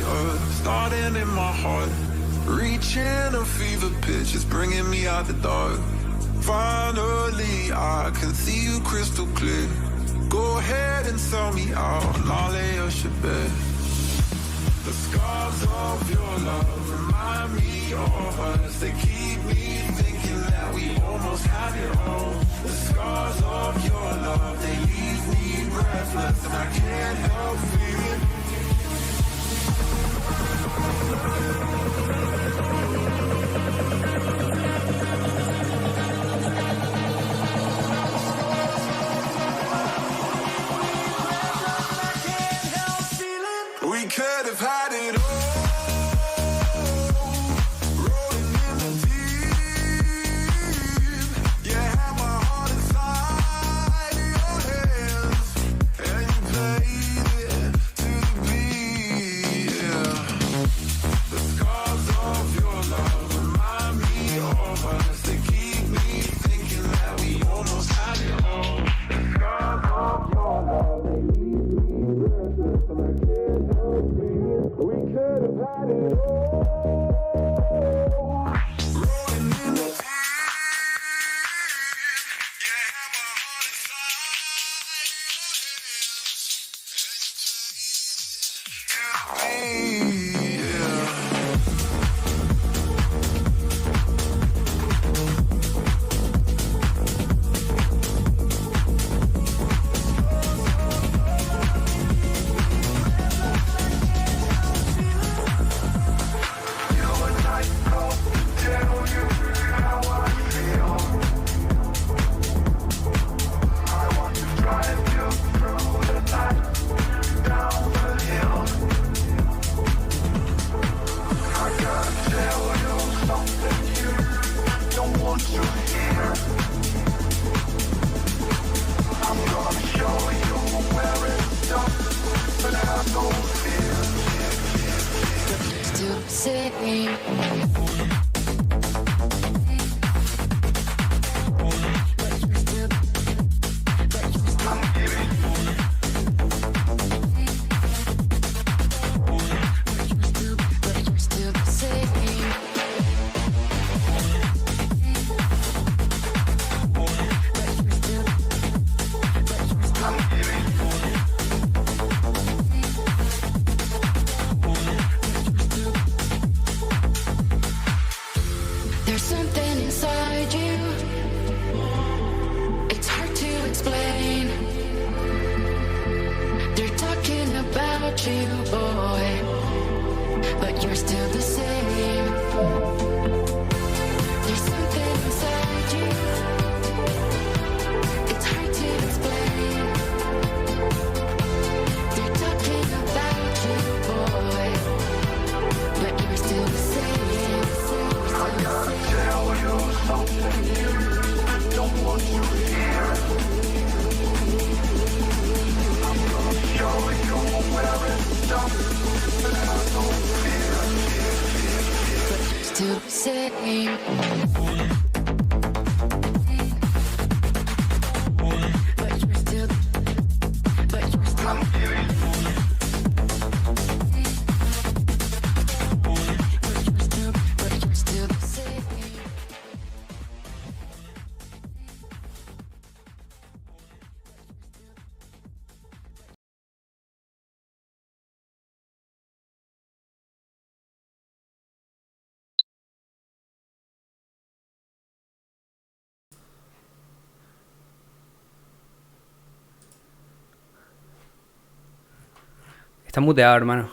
fire starting in my heart, reaching a fever pitch, it's bringing me out the dark. Finally I can see you crystal clear. Go ahead and sell me out and I'll lay us your bed. The scars of your love remind me of us. They keep me thinking that we almost had it all. The scars of your love, they leave me breathless and I can't help feeling. We could have had it all. Estás muteado, hermano.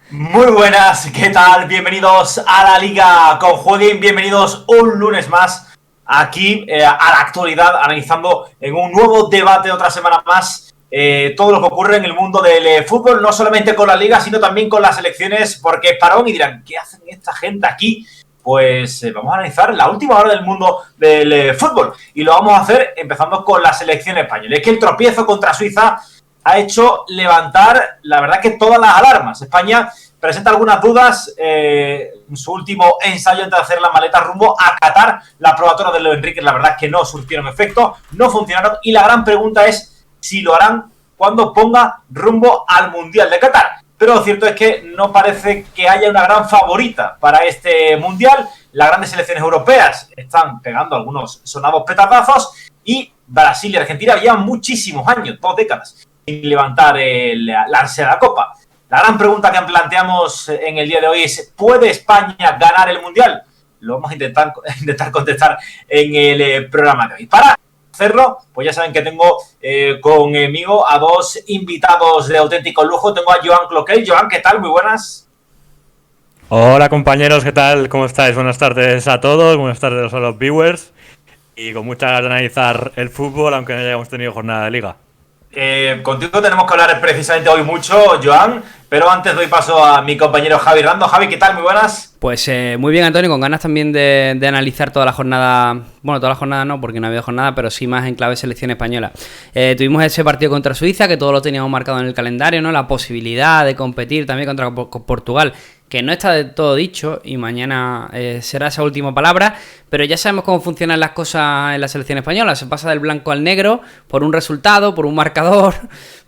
Muy buenas, ¿qué tal? Bienvenidos a la Liga con Jueguin, bienvenidos un lunes más aquí a la actualidad, analizando en un nuevo debate otra semana más todo lo que ocurre en el mundo del fútbol, no solamente con la Liga, sino también con las selecciones, porque es parón y dirán, ¿qué hacen esta gente aquí? Pues vamos a analizar la última hora del mundo del fútbol y lo vamos a hacer empezando con la selección española. Es que el tropiezo contra Suiza ha hecho levantar, la verdad, que todas las alarmas. España presenta algunas dudas en su último ensayo antes de hacer la maleta rumbo a Qatar. La probatoria de Luis Enrique, la verdad, que no surtieron efecto, no funcionaron y la gran pregunta es si lo harán cuando ponga rumbo al Mundial de Qatar. Pero lo cierto es que no parece que haya una gran favorita para este Mundial. Las grandes selecciones europeas están pegando algunos sonados petardazos y Brasil y Argentina llevan muchísimos años, 2 décadas, sin levantar la ansiada copa. La gran pregunta que planteamos en el día de hoy es: ¿puede España ganar el Mundial? Lo vamos a intentar contestar en el programa de hoy. Para hacerlo, pues ya saben que tengo conmigo a 2 invitados de auténtico lujo. Tengo a Joan Cloquel. Joan, ¿qué tal? Muy buenas. Hola compañeros, ¿qué tal? ¿Cómo estáis? Buenas tardes a todos, buenas tardes a los viewers. Y con muchas ganas de analizar el fútbol, aunque no hayamos tenido jornada de liga. Contigo tenemos que hablar precisamente hoy mucho, Joan, pero antes doy paso a mi compañero Javi Rando. Javi, ¿qué tal? Muy buenas. Pues muy bien, Antonio, con ganas también de analizar toda la jornada. Bueno, toda la jornada no, porque no ha habido jornada, pero sí más en clave selección española. Tuvimos ese partido contra Suiza, que todo lo teníamos marcado en el calendario, ¿no? La posibilidad de competir también contra Portugal, que no está del todo dicho, y mañana será esa última palabra, pero ya sabemos cómo funcionan las cosas en la selección española. Se pasa del blanco al negro por un resultado, por un marcador,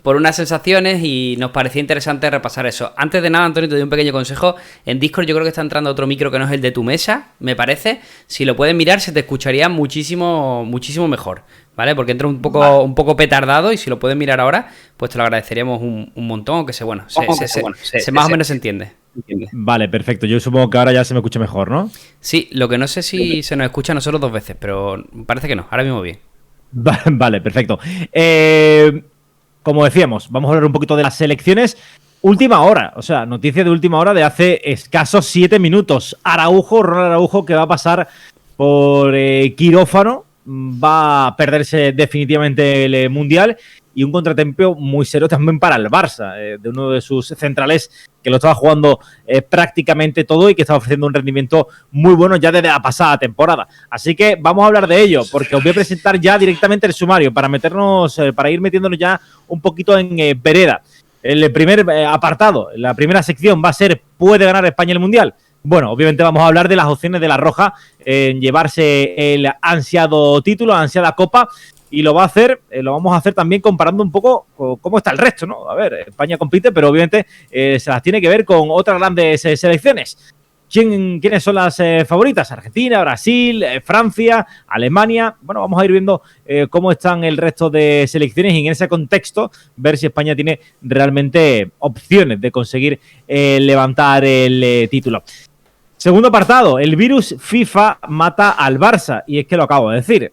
por unas sensaciones, y nos parecía interesante repasar eso. Antes de nada, Antonio, te doy un pequeño consejo. En Discord yo creo que está entrando otro micro que no es el de tu mesa, me parece. Si lo puedes mirar, se te escucharía muchísimo mejor, ¿vale? Porque entra un poco petardado, y si lo puedes mirar ahora, pues te lo agradeceríamos un montón, que se más o menos se entiende. Vale, perfecto. Yo supongo que ahora ya se me escucha mejor, ¿no? Sí, lo que no sé si se nos escucha a nosotros 2 veces, pero parece que no. Ahora mismo bien. Vale, perfecto. Como decíamos, vamos a hablar un poquito de las selecciones. Última hora, o sea, noticia de última hora de hace escasos 7 minutos. Ronald Araujo, que va a pasar por quirófano, va a perderse definitivamente el Mundial, y un contratiempo muy serio también para el Barça, de uno de sus centrales que lo estaba jugando prácticamente todo y que estaba ofreciendo un rendimiento muy bueno ya desde la pasada temporada. Así que vamos a hablar de ello, porque os voy a presentar ya directamente el sumario para ir metiéndonos ya un poquito en vereda. El primer apartado, la primera sección va a ser: ¿puede ganar España el Mundial? Bueno, obviamente vamos a hablar de las opciones de la Roja en llevarse el ansiado título, la ansiada copa, y lo vamos a hacer también comparando un poco cómo está el resto, ¿no? A ver, España compite, pero obviamente se las tiene que ver con otras grandes selecciones. ¿Quiénes son las favoritas? Argentina, Brasil, Francia, Alemania. Bueno, vamos a ir viendo cómo están el resto de selecciones, y en ese contexto ver si España tiene realmente opciones de conseguir levantar el título. Segundo apartado: el virus FIFA mata al Barça, y es que lo acabo de decir.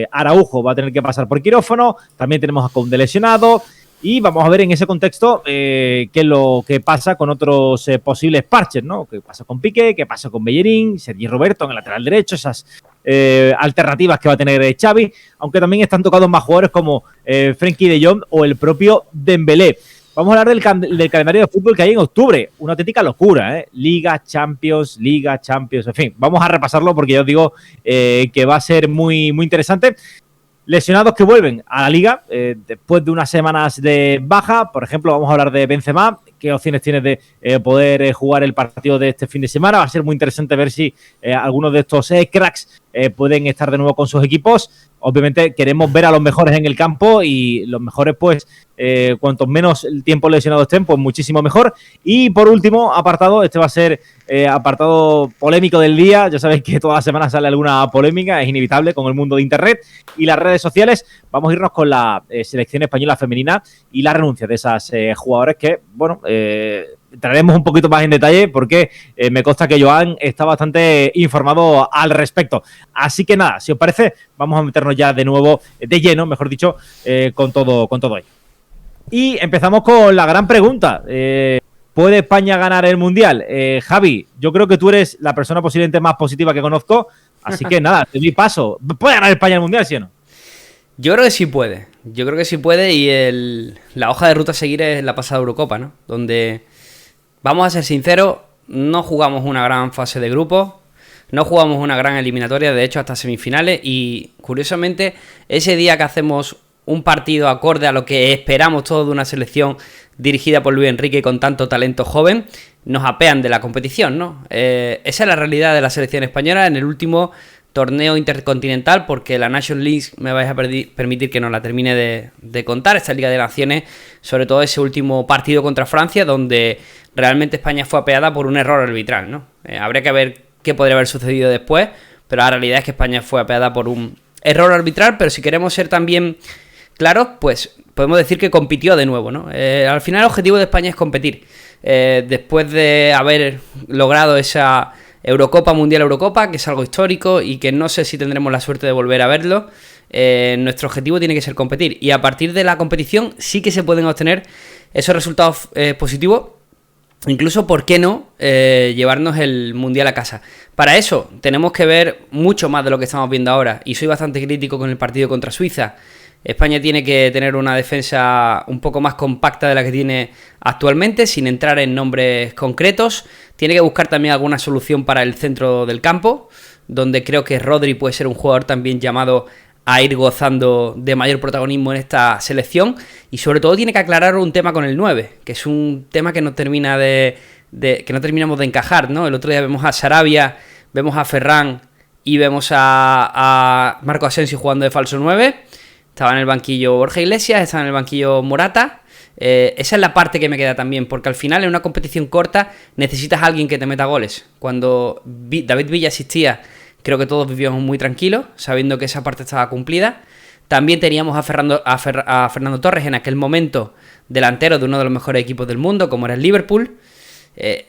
Araujo va a tener que pasar por quirófano, también tenemos a Koundé lesionado, y vamos a ver en ese contexto qué es lo que pasa con otros posibles parches, ¿no? ¿Qué pasa con Piqué? ¿Qué pasa con Bellerín? Sergi Roberto en el lateral derecho, esas alternativas que va a tener Xavi, aunque también están tocados más jugadores como Frenkie de Jong o el propio Dembélé. Vamos a hablar del calendario de fútbol que hay en octubre. Una auténtica locura, ¿eh? Liga, Champions, en fin. Vamos a repasarlo porque ya os digo que va a ser muy, muy interesante. Lesionados que vuelven a la Liga después de unas semanas de baja. Por ejemplo, vamos a hablar de Benzema. ¿Qué opciones tiene de poder jugar el partido de este fin de semana? Va a ser muy interesante ver si algunos de estos cracks pueden estar de nuevo con sus equipos. Obviamente queremos ver a los mejores en el campo, y los mejores, pues, cuanto menos el tiempo lesionados estén, pues muchísimo mejor. Y por último, apartado, este va a ser apartado polémico del día. Ya sabéis que toda la semana sale alguna polémica, es inevitable con el mundo de internet y las redes sociales. Vamos a irnos con la selección española femenina y la renuncia de esas jugadoras que, bueno, entraremos un poquito más en detalle porque me consta que Joan está bastante informado al respecto. Así que nada, si os parece, vamos a meternos ya de nuevo, de lleno, mejor dicho, con todo ello. Y empezamos con la gran pregunta. ¿Puede España ganar el Mundial? Javi, yo creo que tú eres la persona posiblemente más positiva que conozco, así que nada, te doy paso. ¿Puede ganar España el Mundial, sí o no? Yo creo que sí puede. Y la hoja de ruta a seguir es la pasada Eurocopa, ¿no? Donde, vamos a ser sinceros, no jugamos una gran fase de grupos, no jugamos una gran eliminatoria, de hecho hasta semifinales, y curiosamente ese día que hacemos un partido acorde a lo que esperamos todos de una selección dirigida por Luis Enrique con tanto talento joven, nos apean de la competición, ¿no? Esa es la realidad de la selección española en el último torneo intercontinental, porque la Nations League me vais a permitir que no la termine de contar, esta Liga de Naciones, sobre todo ese último partido contra Francia, donde realmente España fue apeada por un error arbitral, ¿no? Habría que ver qué podría haber sucedido después, pero la realidad es que España fue apeada por un error arbitral, pero si queremos ser también claros, pues podemos decir que compitió de nuevo, ¿no? Al final el objetivo de España es competir. Después de haber logrado esa Eurocopa, Mundial Eurocopa, que es algo histórico y que no sé si tendremos la suerte de volver a verlo, nuestro objetivo tiene que ser competir. Y a partir de la competición sí que se pueden obtener esos resultados positivos. Incluso, ¿por qué no llevarnos el Mundial a casa? Para eso tenemos que ver mucho más de lo que estamos viendo ahora. Y soy bastante crítico con el partido contra Suiza. España tiene que tener una defensa un poco más compacta de la que tiene actualmente, sin entrar en nombres concretos. Tiene que buscar también alguna solución para el centro del campo, donde creo que Rodri puede ser un jugador también llamado a ir gozando de mayor protagonismo en esta selección. Y sobre todo tiene que aclarar un tema con el 9, que es un tema que no termina que no terminamos de encajar, ¿no? El otro día vemos a Sarabia, vemos a Ferran y vemos a Marco Asensio jugando de falso 9. Estaba en el banquillo Borja Iglesias, estaba en el banquillo Morata. Esa es la parte que me queda también, porque al final en una competición corta necesitas a alguien que te meta goles. Cuando David Villa asistía, creo que todos vivíamos muy tranquilos, sabiendo que esa parte estaba cumplida. También teníamos a Fernando Torres en aquel momento, delantero de uno de los mejores equipos del mundo, como era el Liverpool.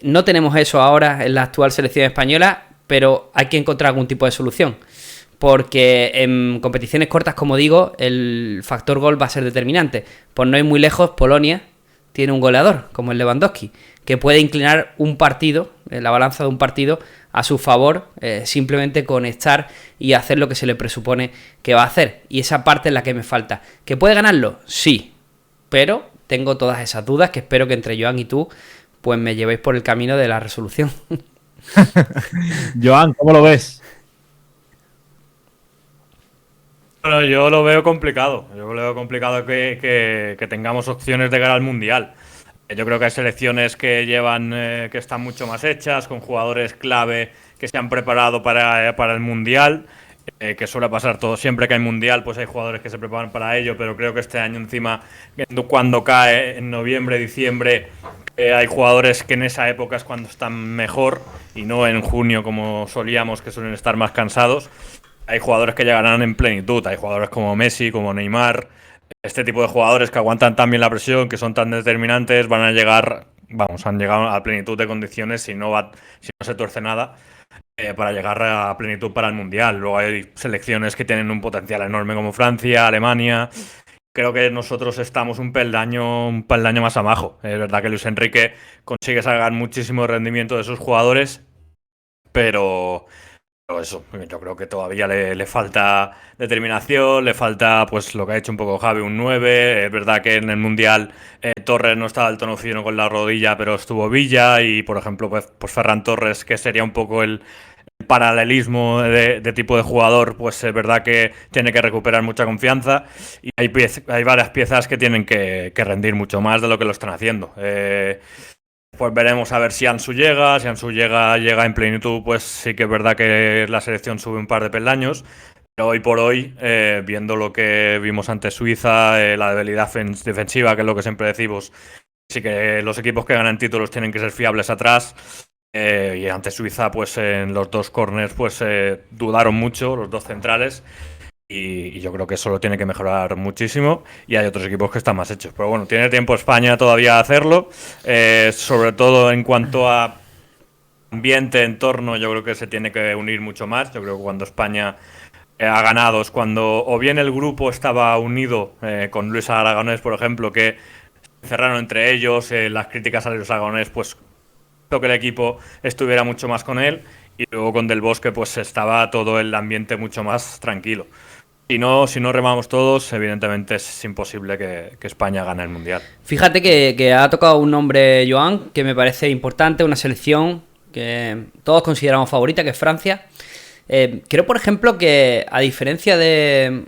No tenemos eso ahora en la actual selección española, pero hay que encontrar algún tipo de solución. Porque en competiciones cortas, como digo, el factor gol va a ser determinante. Por no ir muy lejos, Polonia tiene un goleador, como el Lewandowski, que puede inclinar un partido, la balanza de un partido, a su favor, simplemente con estar y hacer lo que se le presupone que va a hacer. Y esa parte es la que me falta. ¿Que puede ganarlo? Sí, pero tengo todas esas dudas que espero que entre Joan y tú pues me llevéis por el camino de la resolución. Joan, ¿cómo lo ves? Bueno, yo lo veo complicado. Yo lo veo complicado que tengamos opciones de cara al Mundial. Yo creo que hay selecciones que que están mucho más hechas, con jugadores clave que se han preparado para el Mundial, que suele pasar todo. Siempre que hay Mundial, pues hay jugadores que se preparan para ello, pero creo que este año encima, cuando cae en noviembre, diciembre, hay jugadores que en esa época es cuando están mejor y no en junio como solíamos, que suelen estar más cansados. Hay jugadores que llegarán en plenitud, hay jugadores como Messi, como Neymar, este tipo de jugadores que aguantan tan bien la presión, que son tan determinantes, van a llegar, han llegado a plenitud de condiciones si no se tuerce nada, para llegar a plenitud para el Mundial. Luego hay selecciones que tienen un potencial enorme como Francia, Alemania. Creo que nosotros estamos un peldaño más abajo. Es verdad que Luis Enrique consigue sacar muchísimo rendimiento de sus jugadores, pero eso, yo creo que todavía le falta determinación, le falta pues lo que ha hecho un poco Javi, un 9. Es verdad que en el Mundial Torres no estaba del tono fino con la rodilla, pero estuvo Villa y, por ejemplo, pues Ferran Torres, que sería un poco el paralelismo de tipo de jugador, pues es verdad que tiene que recuperar mucha confianza y hay varias piezas que tienen que rendir mucho más de lo que lo están haciendo. Pues veremos a ver si Ansu llega. Si Ansu llega en plenitud, pues sí que es verdad que la selección sube un par de peldaños. Pero hoy por hoy, viendo lo que vimos ante Suiza, la debilidad defensiva, que es lo que siempre decimos, sí que los equipos que ganan títulos tienen que ser fiables atrás. Y ante Suiza, pues en los dos corners, pues dudaron mucho los dos centrales. Y yo creo que eso lo tiene que mejorar muchísimo. Y hay otros equipos que están más hechos. Pero bueno, tiene tiempo España todavía a hacerlo. Sobre todo en cuanto a ambiente, entorno, yo creo que se tiene que unir mucho más. Yo creo que cuando España ha ganado es cuando o bien el grupo estaba unido, con Luis Aragonés, por ejemplo, que se cerraron entre ellos, las críticas a Luis Aragonés, pues hizo que el equipo estuviera mucho más con él. Y luego con Del Bosque pues estaba todo el ambiente mucho más tranquilo. Si no remamos todos, evidentemente es imposible que España gane el Mundial. Fíjate que ha tocado un nombre, Joan, que me parece importante, una selección que todos consideramos favorita, que es Francia. Creo, por ejemplo, que a diferencia de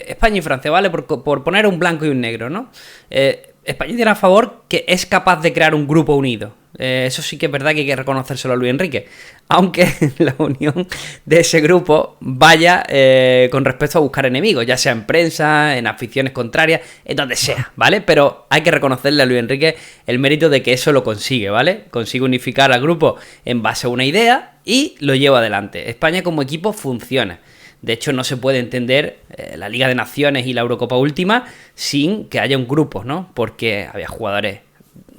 España y Francia, ¿vale? Por poner un blanco y un negro, ¿no? España tiene a favor que es capaz de crear un grupo unido. Eso sí que es verdad que hay que reconocérselo a Luis Enrique. Aunque la unión de ese grupo vaya con respecto a buscar enemigos, ya sea en prensa, en aficiones contrarias, en donde sea, ¿vale? Pero hay que reconocerle a Luis Enrique el mérito de que eso lo consigue, ¿vale? Consigue unificar al grupo en base a una idea y lo lleva adelante. España como equipo funciona. De hecho, no se puede entender la Liga de Naciones y la Eurocopa última sin que haya un grupo, ¿no? Porque había jugadores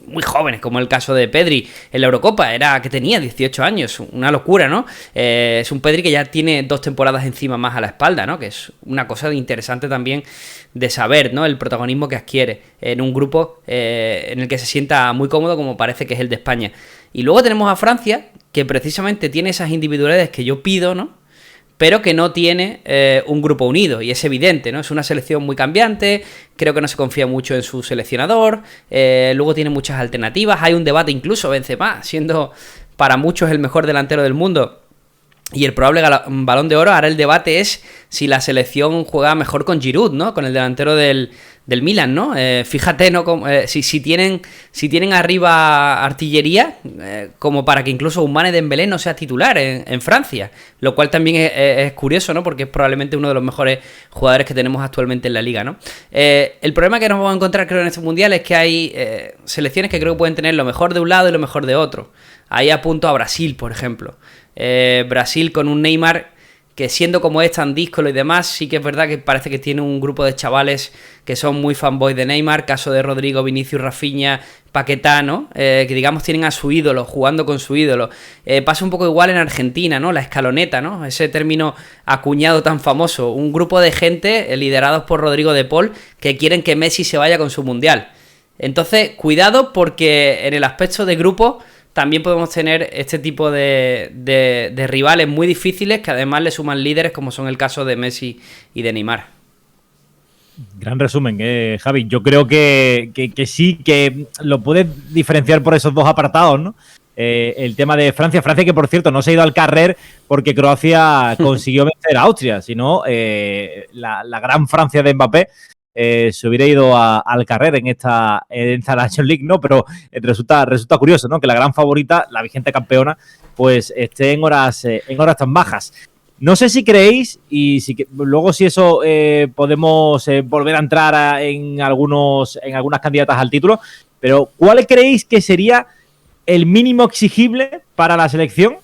muy jóvenes, como el caso de Pedri en la Eurocopa, era que tenía 18 años, una locura, ¿no? Es un Pedri que ya tiene 2 temporadas encima más a la espalda, ¿no? Que es una cosa interesante también de saber, ¿no? El protagonismo que adquiere en un grupo en el que se sienta muy cómodo, como parece que es el de España. Y luego tenemos a Francia, que precisamente tiene esas individualidades que yo pido, ¿no? Pero que no tiene un grupo unido, y es evidente, ¿no? Es una selección muy cambiante, creo que no se confía mucho en su seleccionador, luego tiene muchas alternativas, hay un debate incluso Benzema, siendo para muchos el mejor delantero del mundo y el probable Balón de Oro. Ahora el debate es si la selección juega mejor con Giroud, ¿no? Con el delantero del Milan, ¿no? Fíjate, ¿no? Si tienen arriba artillería, como para que incluso Ousmane Dembélé no sea titular en Francia, lo cual también es curioso, ¿no? Porque es probablemente uno de los mejores jugadores que tenemos actualmente en la liga, ¿no? El problema que nos vamos a encontrar, creo, en este mundial es que hay selecciones que creo que pueden tener lo mejor de un lado y lo mejor de otro. Ahí apunto a Brasil, por ejemplo. Brasil con un Neymar que, siendo como es tan díscolo y demás, sí que es verdad que parece que tiene un grupo de chavales que son muy fanboys de Neymar, caso de Rodrigo, Vinicius, Rafinha, Paquetá, ¿no? Que digamos tienen a su ídolo, jugando con su ídolo. Pasa un poco igual en Argentina, ¿no? La escaloneta, ¿no? Ese término acuñado tan famoso. Un grupo de gente liderados por Rodrigo de Paul que quieren que Messi se vaya con su mundial. Entonces, cuidado, porque en el aspecto de grupo también podemos tener este tipo de rivales muy difíciles que además le suman líderes, como son el caso de Messi y de Neymar. Gran resumen, Javi. Yo creo que sí, que lo puedes diferenciar por esos dos apartados, ¿no? El tema de Francia, que por cierto no se ha ido al carrer porque Croacia consiguió vencer a Austria, sino la gran Francia de Mbappé se hubiera ido al carrer en esta Nations League, ¿no? Pero resulta curioso, ¿no? Que la gran favorita, la vigente campeona, pues esté en horas tan bajas. No sé si creéis, y luego si eso podemos volver a entrar en algunas candidatas al título, pero ¿cuál creéis que sería el mínimo exigible para la selección?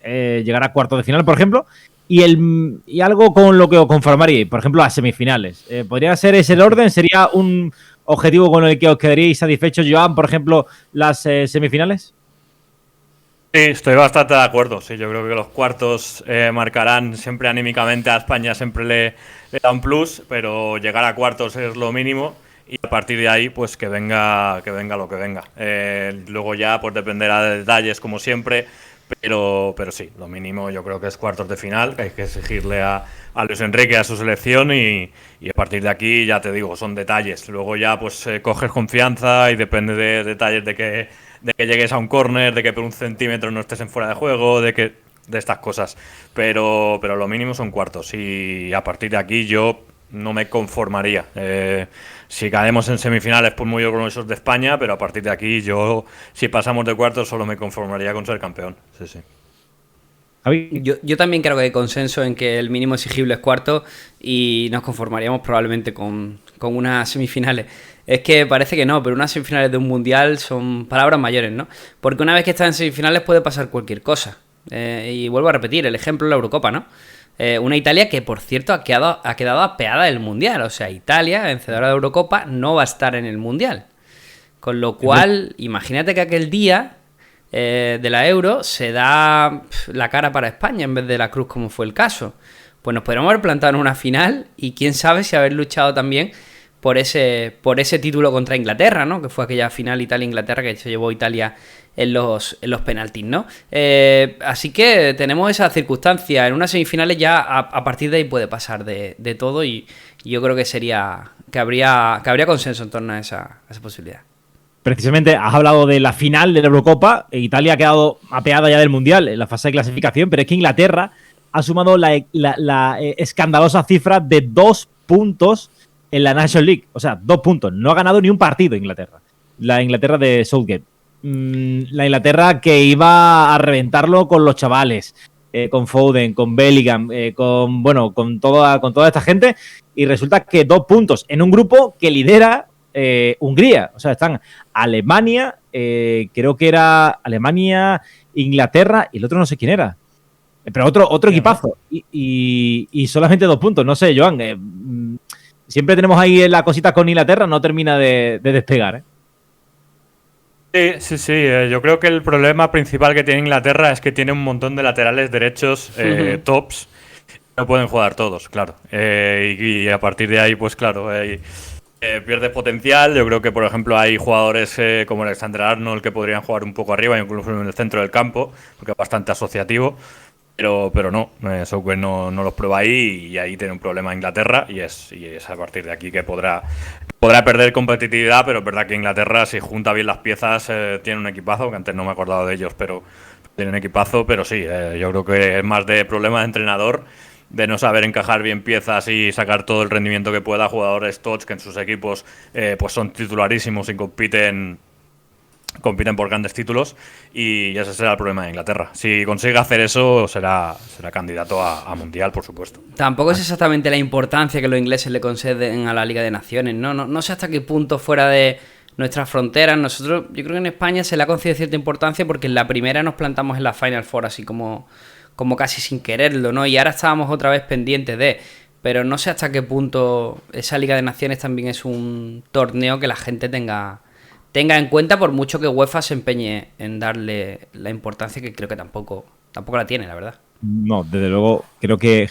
Llegar a cuartos de final, por ejemplo, y algo con lo que os conformaríais, por ejemplo, las semifinales. ¿Podría ser ese el orden? ¿Sería un objetivo con el que os quedaríais satisfechos, Joan, por ejemplo, las semifinales? Sí, estoy bastante de acuerdo. Sí, yo creo que los cuartos marcarán siempre anímicamente a España, siempre le da un plus, pero llegar a cuartos es lo mínimo y a partir de ahí, pues que venga lo que venga. Luego ya, pues dependerá de detalles, como siempre. Pero sí, lo mínimo yo creo que es cuartos de final, que hay que exigirle a Luis Enrique, a su selección y a partir de aquí, ya te digo, son detalles. Luego ya pues coges confianza y depende de detalles de que llegues a un córner, de que por un centímetro no estés en fuera de juego, de estas cosas. Pero lo mínimo son cuartos y a partir de aquí yo no me conformaría. Si caemos en semifinales, pues muy orgullosos de España, pero a partir de aquí yo, si pasamos de cuartos, solo me conformaría con ser campeón. Sí. Yo también creo que hay consenso en que el mínimo exigible es cuarto y nos conformaríamos probablemente con unas semifinales. Es que parece que no, pero unas semifinales de un mundial son palabras mayores, ¿no? Porque una vez que estás en semifinales puede pasar cualquier cosa. Y vuelvo a repetir, el ejemplo es la Eurocopa, ¿no? Una Italia que, por cierto, ha quedado apeada del Mundial. O sea, Italia, vencedora de Eurocopa, no va a estar en el Mundial. Con lo cual, imagínate que aquel día de la Euro se da la cara para España en vez de la cruz, como fue el caso. Pues nos podríamos haber plantado en una final y quién sabe si haber luchado también por ese título contra Inglaterra, ¿no? Que fue aquella final Italia-Inglaterra que se llevó Italia en los penaltis, ¿no? Así que tenemos esa circunstancia. En unas semifinales ya a partir de ahí puede pasar de todo y yo creo que habría consenso en torno a esa posibilidad. Precisamente has hablado de la final de la Eurocopa. Italia ha quedado apeada ya del Mundial en la fase de clasificación, pero es que Inglaterra ha sumado la escandalosa cifra de 2 puntos en la National League. O sea, 2 puntos. No ha ganado ni un partido Inglaterra. La Inglaterra de Southgate. la Inglaterra que iba a reventarlo con los chavales, con Foden, con Bellingham, con toda esta gente, y resulta que 2 puntos en un grupo que lidera Hungría. O sea, están Alemania, creo que era Alemania, Inglaterra y el otro no sé quién era. Pero otro equipazo. Y solamente 2 puntos. No sé, Joan. Siempre tenemos ahí la cosita con Inglaterra, no termina de despegar, ¿eh? Sí. Yo creo que el problema principal que tiene Inglaterra es que tiene un montón de laterales derechos tops. No pueden jugar todos, claro. Y a partir de ahí, pues claro, pierde potencial. Yo creo que, por ejemplo, hay jugadores como Alexander Arnold que podrían jugar un poco arriba, incluso en el centro del campo, porque es bastante asociativo. Pero no, Southgate no los prueba ahí y ahí tiene un problema Inglaterra y es a partir de aquí que podrá perder competitividad, pero es verdad que Inglaterra, si junta bien las piezas, tiene un equipazo, que antes no me he acordado de ellos, pero tiene un equipazo, pero sí, yo creo que es más de problema de entrenador, de no saber encajar bien piezas y sacar todo el rendimiento que pueda, jugadores tots que en sus equipos pues son titularísimos y compiten por grandes títulos, y ese será el problema de Inglaterra. Si consigue hacer eso, será candidato a Mundial, por supuesto. Tampoco es exactamente la importancia que los ingleses le conceden a la Liga de Naciones, ¿no? No sé hasta qué punto fuera de nuestras fronteras. Nosotros, yo creo que en España se le ha concedido cierta importancia porque en la primera nos plantamos en la Final Four así como casi sin quererlo, ¿no? Y ahora estábamos otra vez pendientes de... Pero no sé hasta qué punto esa Liga de Naciones también es un torneo que la gente tenga en cuenta, por mucho que UEFA se empeñe en darle la importancia que creo que tampoco la tiene, la verdad. No, desde luego, creo que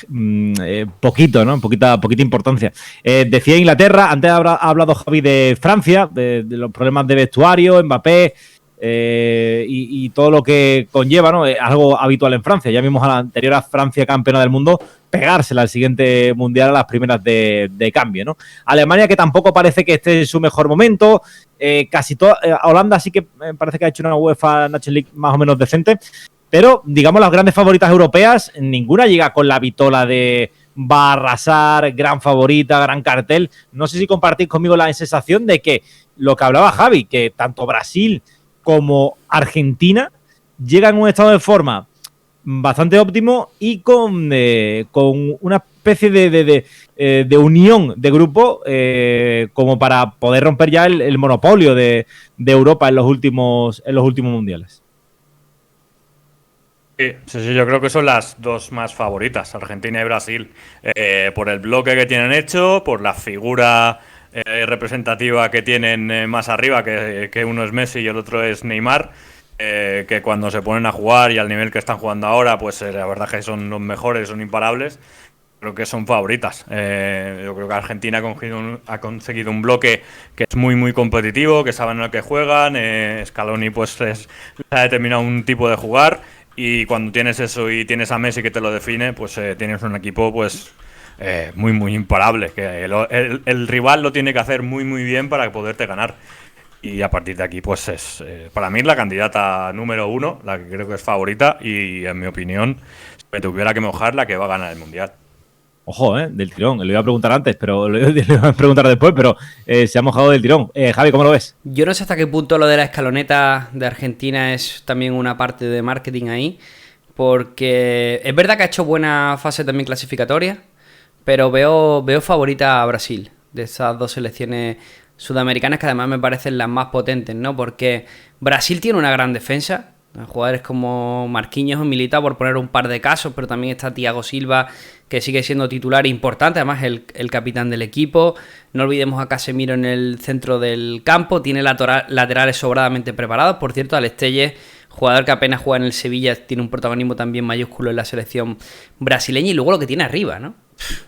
poquito, ¿no? Poquita importancia. Decía Inglaterra, antes ha hablado Javi de Francia, de los problemas de vestuario, Mbappé y todo lo que conlleva, ¿no? Es algo habitual en Francia. Ya vimos a la anterior a Francia campeona del mundo pegársela al siguiente mundial a las primeras de cambio, ¿no? Alemania, que tampoco parece que esté en su mejor momento. Casi toda Holanda sí que parece que ha hecho una UEFA Nations League más o menos decente, pero digamos las grandes favoritas europeas, ninguna llega con la vitola de va a arrasar, gran favorita, gran cartel. No sé si compartís conmigo la sensación de que lo que hablaba Javi, que tanto Brasil como Argentina llegan en un estado de forma bastante óptimo y con una especie de unión de grupo como para poder romper ya el monopolio de Europa en los últimos mundiales. Sí, yo creo que son las dos más favoritas, Argentina y Brasil, por el bloque que tienen hecho, por la figura representativa que tienen más arriba, que uno es Messi y el otro es Neymar. Que cuando se ponen a jugar y al nivel que están jugando ahora, pues la verdad que son los mejores, son imparables. Creo que son favoritas. Yo creo que Argentina ha conseguido un bloque que es muy muy competitivo, que saben lo que juegan. Scaloni pues ha determinado un tipo de jugar, y cuando tienes eso y tienes a Messi que te lo define, pues tienes un equipo pues muy muy imparable, que el rival lo tiene que hacer muy muy bien para poderte ganar. Y a partir de aquí, pues es para mí la candidata número 1, la que creo que es favorita, y en mi opinión, si me tuviera que mojar, la que va a ganar el Mundial. Ojo, del tirón. Lo iba a preguntar antes, pero lo iba a preguntar después, pero se ha mojado del tirón. Javi, ¿cómo lo ves? Yo no sé hasta qué punto lo de la escaloneta de Argentina es también una parte de marketing ahí, porque es verdad que ha hecho buena fase también clasificatoria, pero veo favorita a Brasil, de esas dos selecciones sudamericanas, que además me parecen las más potentes, ¿no? Porque Brasil tiene una gran defensa, jugadores como Marquinhos o Militao, por poner un par de casos, pero también está Thiago Silva, que sigue siendo titular importante, además el capitán del equipo. No olvidemos a Casemiro en el centro del campo, tiene laterales sobradamente preparados. Por cierto, Alex Telles, jugador que apenas juega en el Sevilla, tiene un protagonismo también mayúsculo en la selección brasileña. Y luego lo que tiene arriba, ¿no?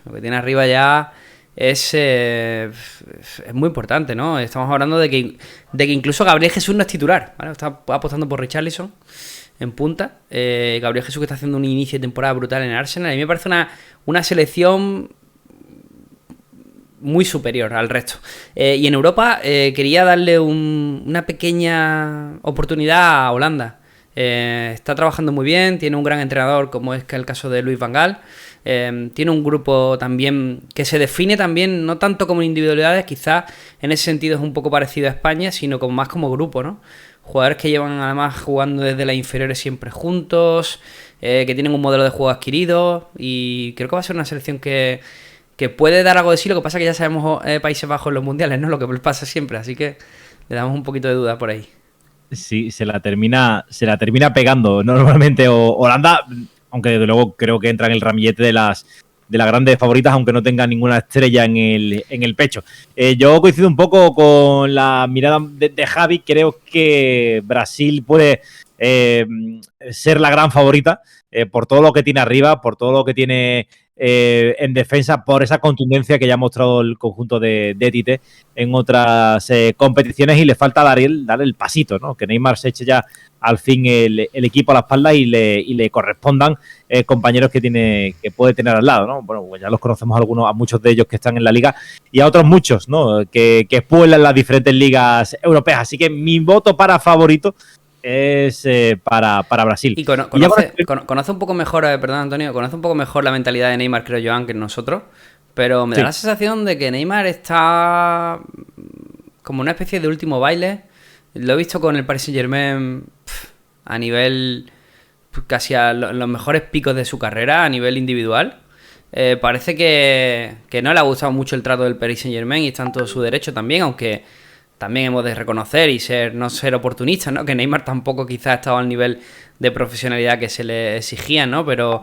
Lo que tiene arriba ya es muy importante, ¿no? Estamos hablando de que incluso Gabriel Jesús no es titular, ¿vale? Está apostando por Richarlison en punta. Gabriel Jesús, que está haciendo un inicio de temporada brutal en Arsenal. A mí me parece una selección muy superior al resto. Y en Europa quería darle una pequeña oportunidad a Holanda. Está trabajando muy bien, tiene un gran entrenador, como es que el caso de Louis van Gaal. Tiene un grupo también que se define también no tanto como individualidades, quizás en ese sentido es un poco parecido a España, sino como más como grupo, ¿no? jugadores que llevan además jugando desde las inferiores siempre juntos, que tienen un modelo de juego adquirido, y creo que va a ser una selección que puede dar algo de sí. Lo que pasa es que ya sabemos Países Bajos en los mundiales, ¿no? Lo que pasa siempre, así que le damos un poquito de duda por ahí. Sí, se la termina pegando normalmente Holanda, aunque desde luego creo que entra en el ramillete de las grandes favoritas, aunque no tenga ninguna estrella en el pecho. Yo coincido un poco con la mirada de Javi. Creo que Brasil puede ser la gran favorita por todo lo que tiene arriba, por todo lo que tiene en defensa, por esa contundencia que ya ha mostrado el conjunto de Tite en otras competiciones, y le falta dar el pasito, ¿no? Que Neymar se eche ya al fin el equipo a la espalda y le correspondan compañeros que puede tener al lado, ¿no? Bueno, pues ya los conocemos a muchos de ellos que están en la liga, y a otros muchos, ¿no? Que pueblan las diferentes ligas europeas. Así que mi voto para favorito es para Brasil. Y conoce un poco mejor, perdón Antonio, conoce un poco mejor la mentalidad de Neymar, creo yo, que nosotros, pero me da la sensación de que Neymar está como una especie de último baile. Lo he visto con el Paris Saint-Germain a nivel casi a los mejores picos de su carrera, a nivel individual. Parece que no le ha gustado mucho el trato del Paris Saint-Germain, y está en todo su derecho también, aunque también hemos de reconocer y no ser oportunistas, ¿no? Que Neymar tampoco quizás ha estado al nivel de profesionalidad que se le exigía, ¿no? Pero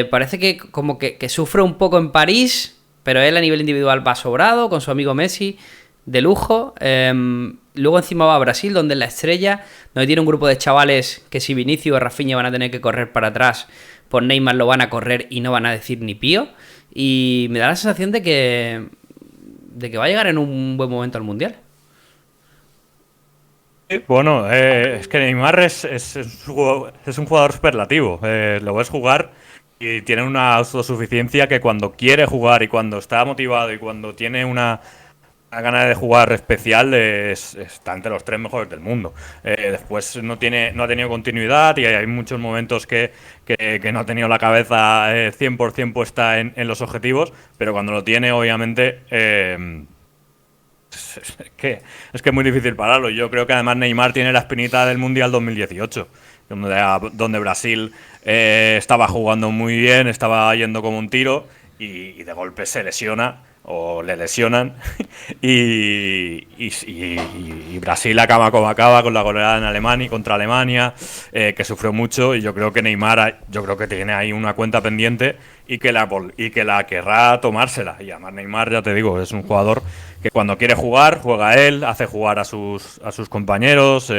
parece que como que sufre un poco en París, pero él a nivel individual va sobrado, con su amigo Messi, de lujo. Luego encima va a Brasil, donde es la estrella, donde tiene un grupo de chavales que si Vinicius o Rafinha van a tener que correr para atrás, pues Neymar lo van a correr y no van a decir ni pío. Y me da la sensación de que va a llegar en un buen momento al Mundial. Bueno, es que Neymar es un jugador superlativo. Lo ves jugar y tiene una autosuficiencia que cuando quiere jugar y cuando está motivado y cuando tiene una gana de jugar especial está entre los 3 mejores del mundo. Después no ha tenido continuidad, y hay muchos momentos que no ha tenido la cabeza 100% puesta en los objetivos, pero cuando lo tiene, obviamente... Es que es muy difícil pararlo. Yo creo que además Neymar tiene la espinita del Mundial 2018, donde Brasil estaba jugando muy bien, estaba yendo como un tiro, y de golpe se lesiona o le lesionan y Brasil acaba como acaba, con la goleada en Alemania contra Alemania, que sufrió mucho. Y yo creo que Neymar tiene ahí una cuenta pendiente y que la querrá tomársela. Y además Neymar, ya te digo, es un jugador que cuando quiere jugar, juega él, hace jugar a sus compañeros.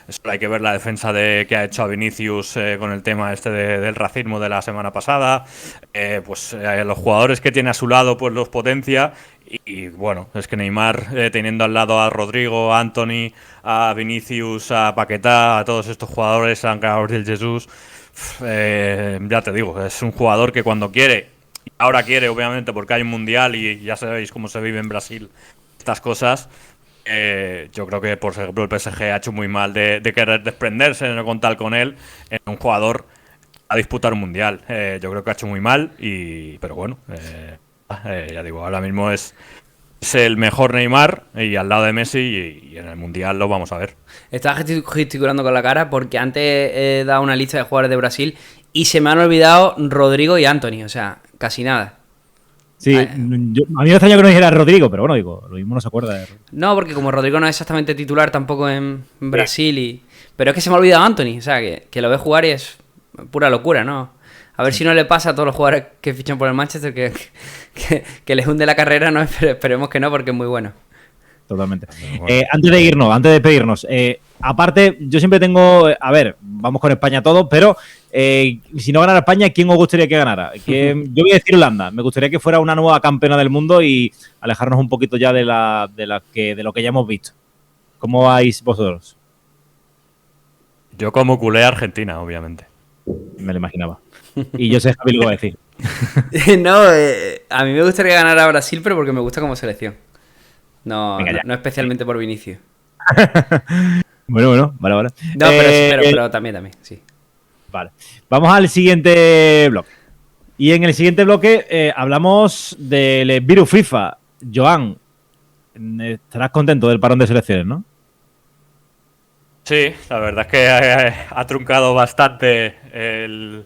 Solo hay que ver la defensa que ha hecho a Vinicius con el tema del racismo de la semana pasada. Los jugadores que tiene a su lado pues los potencia. Y bueno, es que Neymar, teniendo al lado a Rodrigo, a Anthony, a Vinicius, a Paquetá, a todos estos jugadores, a Gabriel Jesús, ya te digo, es un jugador que cuando quiere, ahora quiere obviamente porque hay un mundial y ya sabéis cómo se vive en Brasil estas cosas. Yo creo que por ejemplo el PSG ha hecho muy mal de querer desprenderse, de no contar con él en un jugador a disputar un mundial. Yo creo que ha hecho muy mal, pero bueno, ya digo, ahora mismo es el mejor Neymar y al lado de Messi, y en el mundial lo vamos a ver. Estaba gesticulando con la cara porque antes he dado una lista de jugadores de Brasil y se me han olvidado Rodrigo y Anthony, o sea, casi nada. Sí, a mí me extraña que no dijera Rodrigo, pero bueno, digo, lo mismo no se acuerda de... No, porque como Rodrigo no es exactamente titular tampoco en Brasil, pero es que se me ha olvidado Anthony, o sea, que lo ve jugar y es pura locura, ¿no? A ver si no le pasa a todos los jugadores que fichan por el Manchester que les hunde la carrera, ¿no? Pero esperemos que no, porque es muy bueno. Totalmente. Antes de despedirnos, aparte, yo siempre tengo... A ver, vamos con España todos, pero si no ganara España, ¿quién os gustaría que ganara? Yo voy a decir Holanda. Me gustaría que fuera una nueva campeona del mundo y alejarnos un poquito ya de lo que ya hemos visto. ¿Cómo vais vosotros? Yo como culé a Argentina, obviamente. Me lo imaginaba. Y yo sé, Javi, lo que va a decir. No, a mí me gustaría ganar a Brasil, pero porque me gusta como selección. No especialmente por Vinicius. Bueno, vale. No, pero también, sí. Vale. Vamos al siguiente bloque. Y en el siguiente bloque hablamos del virus FIFA. Joan, estarás contento del parón de selecciones, ¿no? Sí, la verdad es que ha truncado bastante el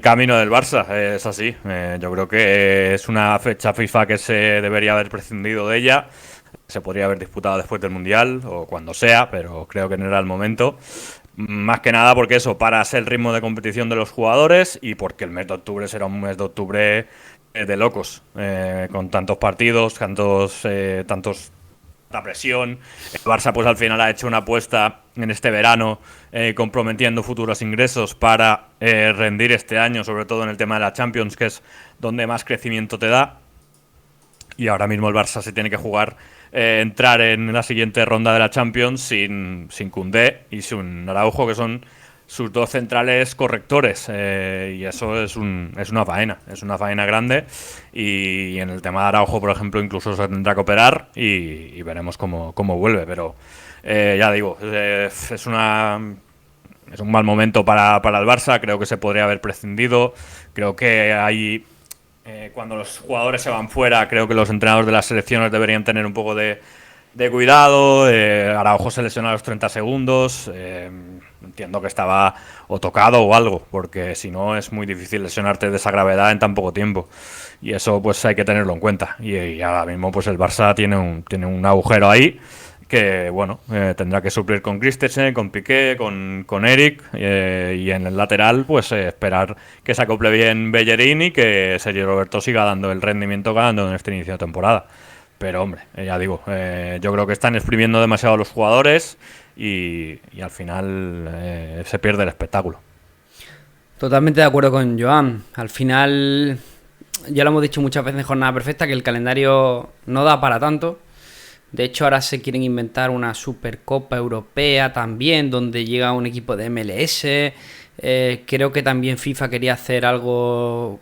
camino del Barça, es así. Yo creo que es una fecha FIFA que se debería haber prescindido de ella. Se podría haber disputado después del Mundial o cuando sea, pero creo que no era el momento. Más que nada porque eso, para el ritmo de competición de los jugadores y porque el mes de octubre será un mes de octubre de locos, con tantos partidos, tanta presión. El Barça pues al final ha hecho una apuesta en este verano comprometiendo futuros ingresos para rendir este año, sobre todo en el tema de la Champions, que es donde más crecimiento te da. Y ahora mismo el Barça se tiene que jugar entrar en la siguiente ronda de la Champions sin Koundé y sin Araujo, que son sus dos centrales correctores, y eso es una faena grande, y en el tema de Araujo, por ejemplo, incluso se tendrá que operar y veremos cómo vuelve, pero ya digo, es un mal momento para el Barça. Creo que se podría haber prescindido, creo que hay cuando los jugadores se van fuera, creo que los entrenadores de las selecciones deberían tener un poco de cuidado. Araujo se lesionó a los 30 segundos. Entiendo que estaba o tocado o algo, porque si no es muy difícil lesionarte de esa gravedad en tan poco tiempo. Y eso pues hay que tenerlo en cuenta. Y ahora mismo pues el Barça tiene un agujero ahí que bueno, tendrá que suplir con Christensen, con Piqué, con Eric, y en el lateral pues esperar que se acople bien Bellerín y que Sergio Roberto siga dando el rendimiento ganando en este inicio de temporada. Pero hombre, ya digo, yo creo que están exprimiendo demasiado a los jugadores y al final se pierde el espectáculo. Totalmente de acuerdo con Joan. Al final, ya lo hemos dicho muchas veces en Jornada Perfecta, que el calendario no da para tanto. De hecho, ahora se quieren inventar una Supercopa Europea también, donde llega un equipo de MLS. Creo que también FIFA quería hacer algo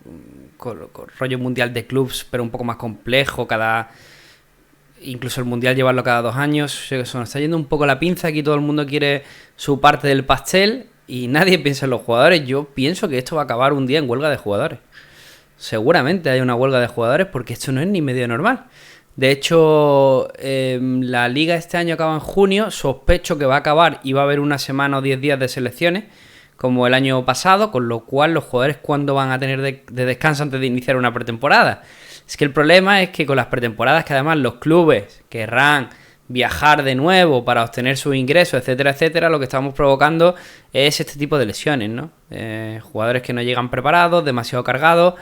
con rollo mundial de clubs, pero un poco más complejo. Incluso el mundial llevarlo cada 2 años. Se nos está yendo un poco la pinza. Aquí todo el mundo quiere su parte del pastel y nadie piensa en los jugadores. Yo pienso que esto va a acabar un día en huelga de jugadores. Seguramente hay una huelga de jugadores porque esto no es ni medio normal. De hecho, la liga este año acaba en junio. Sospecho que va a acabar y va a haber una semana o 10 días de selecciones, como el año pasado, con lo cual los jugadores, ¿cuándo van a tener de descanso antes de iniciar una pretemporada? Es que el problema es que con las pretemporadas, que además los clubes querrán viajar de nuevo para obtener sus ingresos, etcétera, etcétera, lo que estamos provocando es este tipo de lesiones, ¿no? Jugadores que no llegan preparados, demasiado cargados,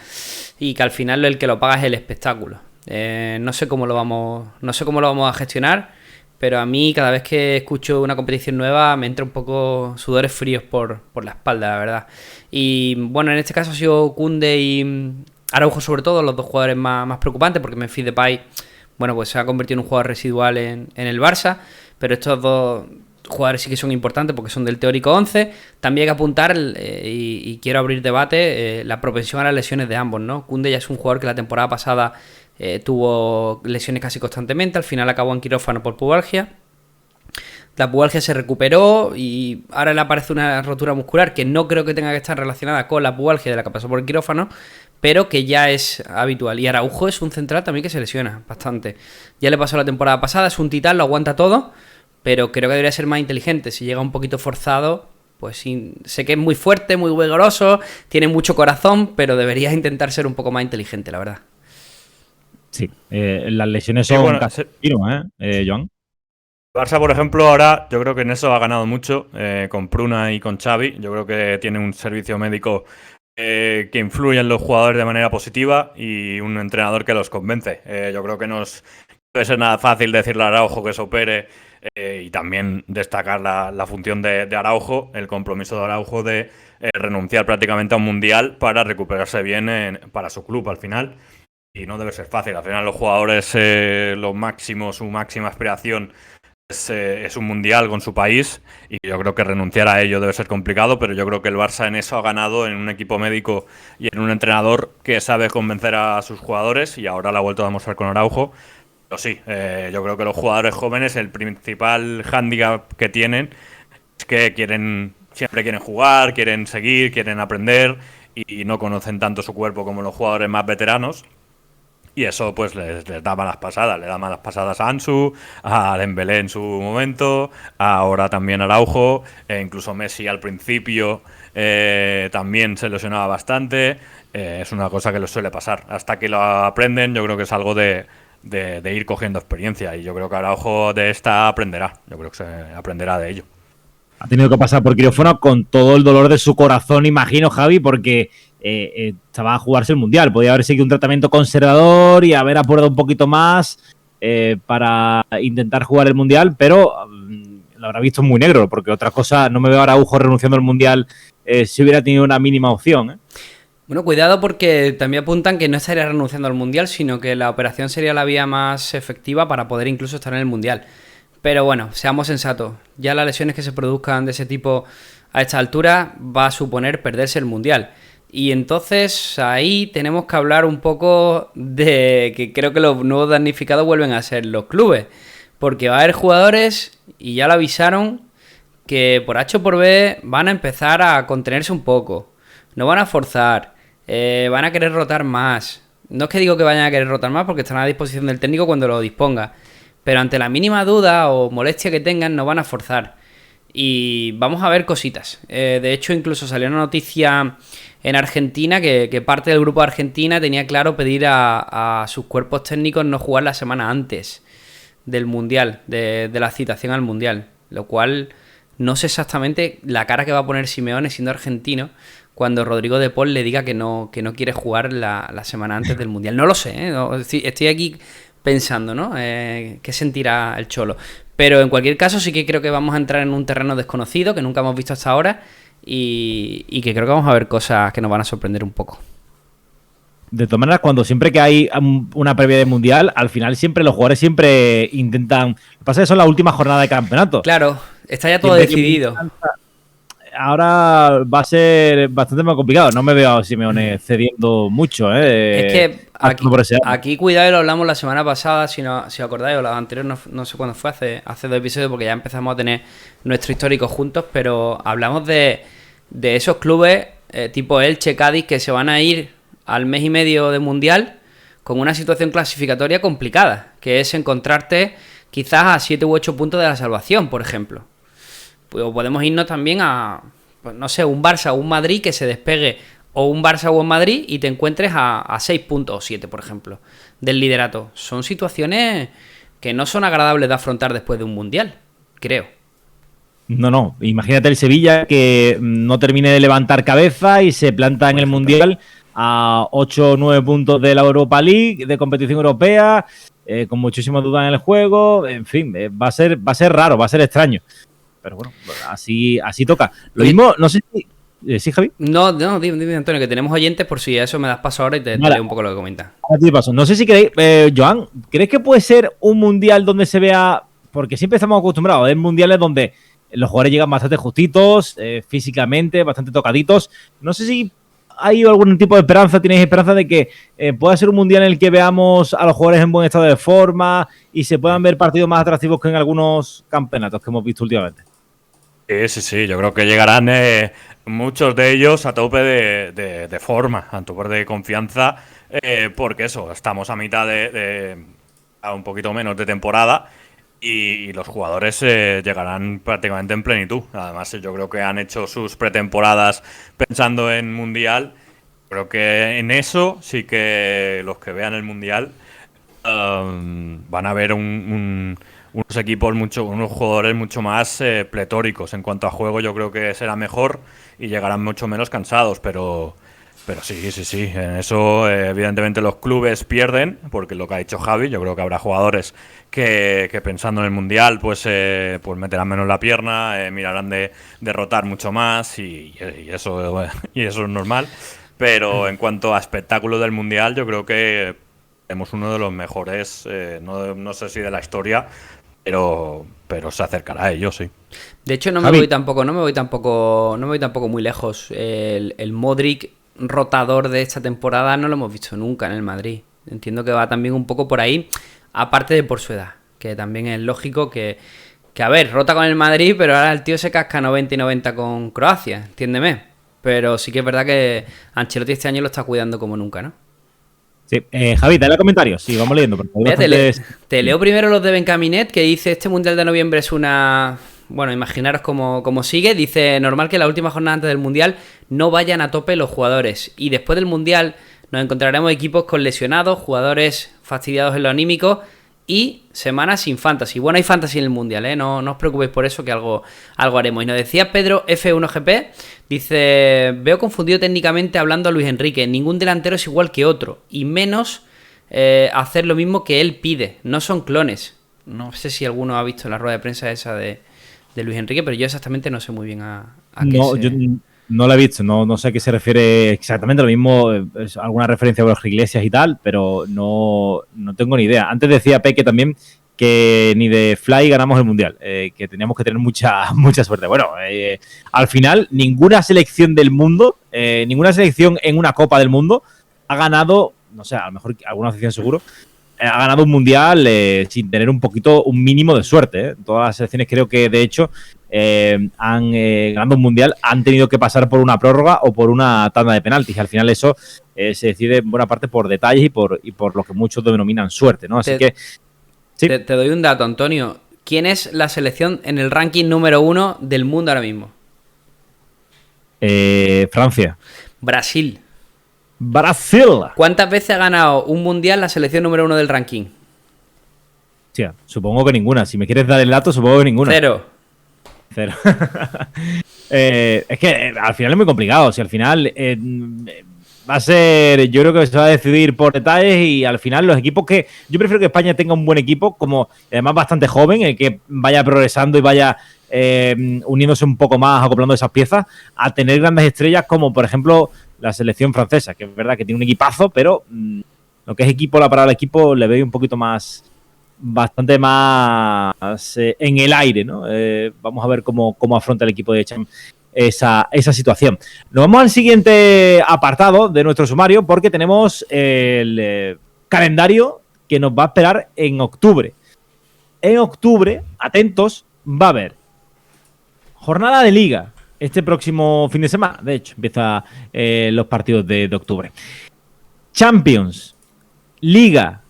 y que al final el que lo paga es el espectáculo. No sé cómo lo vamos a gestionar, pero a mí cada vez que escucho una competición nueva me entra un poco sudores fríos por la espalda, la verdad. Y bueno, en este caso ha sido Koundé y Araujo sobre todo, los dos jugadores más preocupantes, porque Memphis Depay, bueno, pues se ha convertido en un jugador residual en el Barça, pero estos dos jugadores sí que son importantes porque son del teórico 11. También hay que apuntar, y quiero abrir debate, la propensión a las lesiones de ambos, ¿no? Koundé ya es un jugador que la temporada pasada tuvo lesiones casi constantemente, al final acabó en quirófano por pubalgia. La pubalgia se recuperó y ahora le aparece una rotura muscular que no creo que tenga que estar relacionada con la pubalgia de la que pasó por el quirófano, pero que ya es habitual. Y Araujo es un central también que se lesiona bastante. Ya le pasó la temporada pasada, es un titán, lo aguanta todo, pero creo que debería ser más inteligente. Si llega un poquito forzado, pues sí, sé que es muy fuerte, muy vigoroso, tiene mucho corazón, pero debería intentar ser un poco más inteligente, la verdad. Sí, las lesiones son casi Joan. Barça, por ejemplo, ahora yo creo que en eso ha ganado mucho con Pruna y con Xavi. Yo creo que tiene un servicio médico que influye en los jugadores de manera positiva y un entrenador que los convence. Yo creo que no debe ser nada fácil decirle a Araujo que se opere, y también destacar la función de Araujo, el compromiso de Araujo de renunciar prácticamente a un mundial para recuperarse bien para su club al final. Y no debe ser fácil. Al final los jugadores, su máxima aspiración es un mundial con su país, y yo creo que renunciar a ello debe ser complicado, pero yo creo que el Barça en eso ha ganado, en un equipo médico y en un entrenador que sabe convencer a sus jugadores, y ahora lo ha vuelto a demostrar con Araujo. Pero sí, yo creo que los jugadores jóvenes, el principal hándicap que tienen es que siempre quieren jugar, quieren seguir, quieren aprender y no conocen tanto su cuerpo como los jugadores más veteranos. y eso pues les da malas pasadas. Le da malas pasadas a Ansu, a Dembélé en su momento, ahora también a Araujo, incluso Messi al principio también se lesionaba bastante. Es una cosa que les suele pasar. Hasta que lo aprenden, yo creo que es algo de ir cogiendo experiencia, y yo creo que Araujo de esta aprenderá. Yo creo que se aprenderá de ello. Ha tenido que pasar por quirófano con todo el dolor de su corazón, imagino, Javi, porque estaba a jugarse el Mundial. Podía haber seguido un tratamiento conservador y haber apurado un poquito más para intentar jugar el Mundial, pero lo habrá visto muy negro, porque otra cosa, no me veo a Araujo renunciando al Mundial si hubiera tenido una mínima opción. Bueno, cuidado, porque también apuntan que no estaría renunciando al Mundial, sino que la operación sería la vía más efectiva para poder incluso estar en el Mundial. Pero bueno, seamos sensatos. Ya las lesiones que se produzcan de ese tipo a esta altura va a suponer perderse el Mundial. Y entonces ahí tenemos que hablar un poco de que creo que los nuevos damnificados vuelven a ser los clubes. Porque va a haber jugadores, y ya lo avisaron, que por H o por B van a empezar a contenerse un poco. No van a forzar, van a querer rotar más. No es que digo que vayan a querer rotar más, porque están a disposición del técnico cuando lo disponga. Pero ante la mínima duda o molestia que tengan, no van a forzar. Y vamos a ver cositas. De hecho, incluso salió una noticia en Argentina que parte del grupo de Argentina tenía claro pedir a sus cuerpos técnicos no jugar la semana antes del Mundial, de la citación al Mundial. Lo cual no sé exactamente la cara que va a poner Simeone siendo argentino cuando Rodrigo de Paul le diga que no quiere jugar la semana antes del Mundial. No lo sé, ¿eh? No, estoy aquí pensando, ¿no? ¿Qué sentirá el Cholo? Pero en cualquier caso sí que creo que vamos a entrar en un terreno desconocido que nunca hemos visto hasta ahora, y que creo que vamos a ver cosas que nos van a sorprender un poco. De todas maneras, cuando siempre que hay una previa de Mundial, al final siempre los jugadores siempre intentan... Lo que pasa es que son las últimas jornadas de campeonato. Claro, está ya todo Siempre decidido. Ahora va a ser bastante más complicado. No me veo a Simeone cediendo mucho. Es que por ese año. aquí cuidado, y lo hablamos la semana pasada, si os acordáis, o la anterior, no sé cuándo fue, hace 2 episodios, porque ya empezamos a tener nuestro histórico juntos, pero hablamos de esos clubes tipo Elche, Cádiz, que se van a ir al mes y medio de Mundial con una situación clasificatoria complicada, que es encontrarte quizás a 7 u 8 puntos de la salvación, por ejemplo. Pues podemos irnos también a, pues no sé, un Barça o un Madrid que se despegue, o un Barça o un Madrid y te encuentres a 6 puntos o 7, por ejemplo, del liderato. Son situaciones que no son agradables de afrontar después de un Mundial, creo. No. Imagínate el Sevilla que no termine de levantar cabeza y se planta en el Mundial a 8 o 9 puntos de la Europa League, de competición europea, con muchísimas dudas en el juego. En fin, va a ser raro, va a ser extraño. Pero bueno, así toca. Lo mismo, no sé si... ¿Sí, Javi? No, dime, Antonio, que tenemos oyentes, por si eso me das paso ahora y te leo un poco lo que comentas. A ti paso. No sé si queréis, Joan, ¿crees que puede ser un mundial donde se vea? Porque siempre estamos acostumbrados a ver mundiales donde los jugadores llegan bastante justitos, físicamente, bastante tocaditos. No sé si hay algún tipo de esperanza, ¿tenéis esperanza de que pueda ser un mundial en el que veamos a los jugadores en buen estado de forma y se puedan ver partidos más atractivos que en algunos campeonatos que hemos visto últimamente? Sí, yo creo que llegarán muchos de ellos a tope de forma, a tope de confianza, porque eso, estamos a mitad a un poquito menos de temporada, y los jugadores llegarán prácticamente en plenitud. Además, yo creo que han hecho sus pretemporadas pensando en Mundial. Creo que en eso sí que los que vean el Mundial van a ver unos equipos, unos jugadores mucho más pletóricos. En cuanto a juego, yo creo que será mejor y llegarán mucho menos cansados, pero sí. En eso, evidentemente, los clubes pierden, porque lo que ha dicho Javi, yo creo que habrá jugadores que pensando en el Mundial, pues meterán menos la pierna, mirarán de rotar mucho más, y eso es normal. Pero en cuanto a espectáculo del Mundial, yo creo que tenemos uno de los mejores, no sé si de la historia, pero se acercará a ello, sí. De hecho, no me voy tampoco muy lejos. El Modric rotador de esta temporada no lo hemos visto nunca en el Madrid. Entiendo que va también un poco por ahí, aparte de por su edad, que también es lógico que a ver, rota con el Madrid, pero ahora el tío se casca 90 y 90 con Croacia, entiéndeme. Pero sí que es verdad que Ancelotti este año lo está cuidando como nunca, ¿no? Sí, Javi, dale comentarios. Sí, vamos leyendo. Porque hay Mira, bastantes- te leo primero los de Bencaminet, que dice: este Mundial de noviembre es una... Bueno, imaginaros cómo sigue. Dice: normal que la última jornada antes del Mundial no vayan a tope los jugadores. Y después del Mundial nos encontraremos equipos con lesionados, jugadores fastidiados en lo anímico y semanas sin fantasy. Bueno, hay fantasy en el Mundial, ¿eh? No os preocupéis por eso, que algo haremos. Y nos decía Pedro F1GP, dice: veo confundido técnicamente hablando a Luis Enrique. Ningún delantero es igual que otro. Y menos hacer lo mismo que él pide. No son clones. No sé si alguno ha visto la rueda de prensa esa de Luis Enrique, pero yo exactamente no sé muy bien a qué No, se... yo no la he visto, no sé a qué se refiere exactamente. Lo mismo, es alguna referencia a Borja Iglesias y tal, pero no tengo ni idea. Antes decía Peque también que ni de Fly ganamos el Mundial, que teníamos que tener mucha suerte. Bueno, al final, ninguna selección del mundo, ninguna selección en una Copa del Mundo ha ganado, no sé, a lo mejor alguna selección seguro, ha ganado un Mundial sin tener un mínimo de suerte. Todas las selecciones creo que, de hecho, han ganado un Mundial, han tenido que pasar por una prórroga o por una tanda de penaltis. Al final eso se decide en buena parte por detalles y por lo que muchos denominan suerte, ¿no? Así que... Sí. Te doy un dato, Antonio. ¿Quién es la selección en el ranking número 1 del mundo ahora mismo? Francia. Brasil. Brasil. ¿Cuántas veces ha ganado un mundial la selección número 1 del ranking? Tía, supongo que ninguna. Si me quieres dar el dato, supongo que ninguna. Cero. Es que al final es muy complicado. Si al final va a ser, yo creo que se va a decidir por detalles y al final los equipos que... Yo prefiero que España tenga un buen equipo, como además bastante joven, que vaya progresando y vaya uniéndose un poco más, acoplando esas piezas, a tener grandes estrellas como, por ejemplo, la selección francesa, que es verdad que tiene un equipazo, pero lo que es equipo, la parada del equipo, le veo un poquito más... bastante más en el aire, ¿no? Vamos a ver cómo afronta el equipo de Champ esa situación. Nos vamos al siguiente apartado de nuestro sumario porque tenemos el calendario que nos va a esperar en octubre. En octubre, atentos, va a haber jornada de liga este próximo fin de semana. De hecho, empiezan los partidos de octubre. Champions, Liga,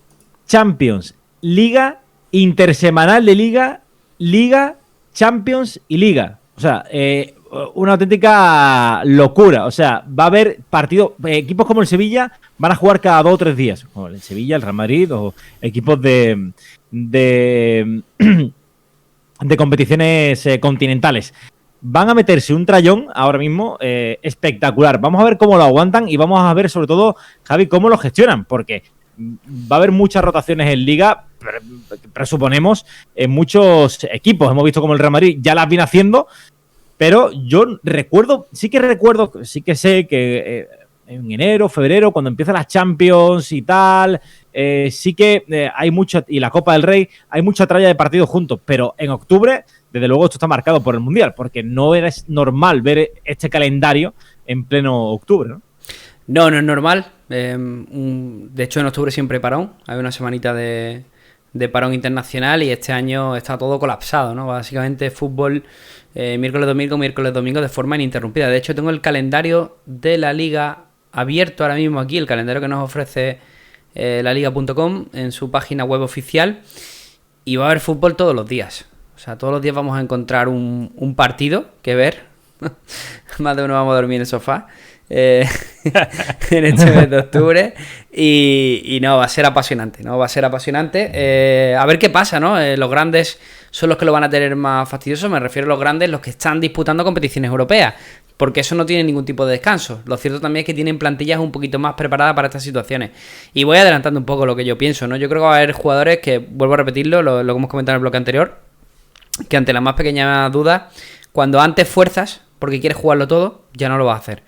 Champions, Liga, intersemanal de Liga, Liga, Champions y Liga. O sea, una auténtica locura. O sea, va a haber partidos, equipos como el Sevilla van a jugar cada 2 o 3 días. Como el Sevilla, el Real Madrid o equipos de competiciones continentales. Van a meterse un trayón ahora mismo espectacular. Vamos a ver cómo lo aguantan y vamos a ver sobre todo, Javi, cómo lo gestionan, porque va a haber muchas rotaciones en Liga, presuponemos, en muchos equipos. Hemos visto como el Real Madrid ya las viene haciendo, pero yo sí que sé que en enero, febrero, cuando empiezan las Champions y tal, sí que hay mucha, y la Copa del Rey, hay mucha tralla de partidos juntos, pero en octubre, desde luego, esto está marcado por el Mundial, porque no es normal ver este calendario en pleno octubre, ¿no? No es normal. De hecho, en octubre siempre hay parón. Hay una semanita de parón internacional y este año está todo colapsado, ¿no? Básicamente fútbol miércoles, domingo de forma ininterrumpida. De hecho, tengo el calendario de la Liga abierto ahora mismo aquí, el calendario que nos ofrece laliga.com en su página web oficial, y va a haber fútbol todos los días. O sea, todos los días vamos a encontrar un partido que ver. Más de uno vamos a dormir en el sofá. En este mes de octubre y no, va a ser apasionante, a ver qué pasa, ¿no? Los grandes son los que lo van a tener más fastidioso. Me refiero a los grandes, los que están disputando competiciones europeas, porque eso no tiene ningún tipo de descanso. Lo cierto también es que tienen plantillas un poquito más preparadas para estas situaciones, y voy adelantando un poco lo que yo pienso, ¿no? Yo creo que va a haber jugadores que, vuelvo a repetirlo, lo que hemos comentado en el bloque anterior, que ante la más pequeña duda, cuando antes fuerzas porque quieres jugarlo todo, ya no lo vas a hacer.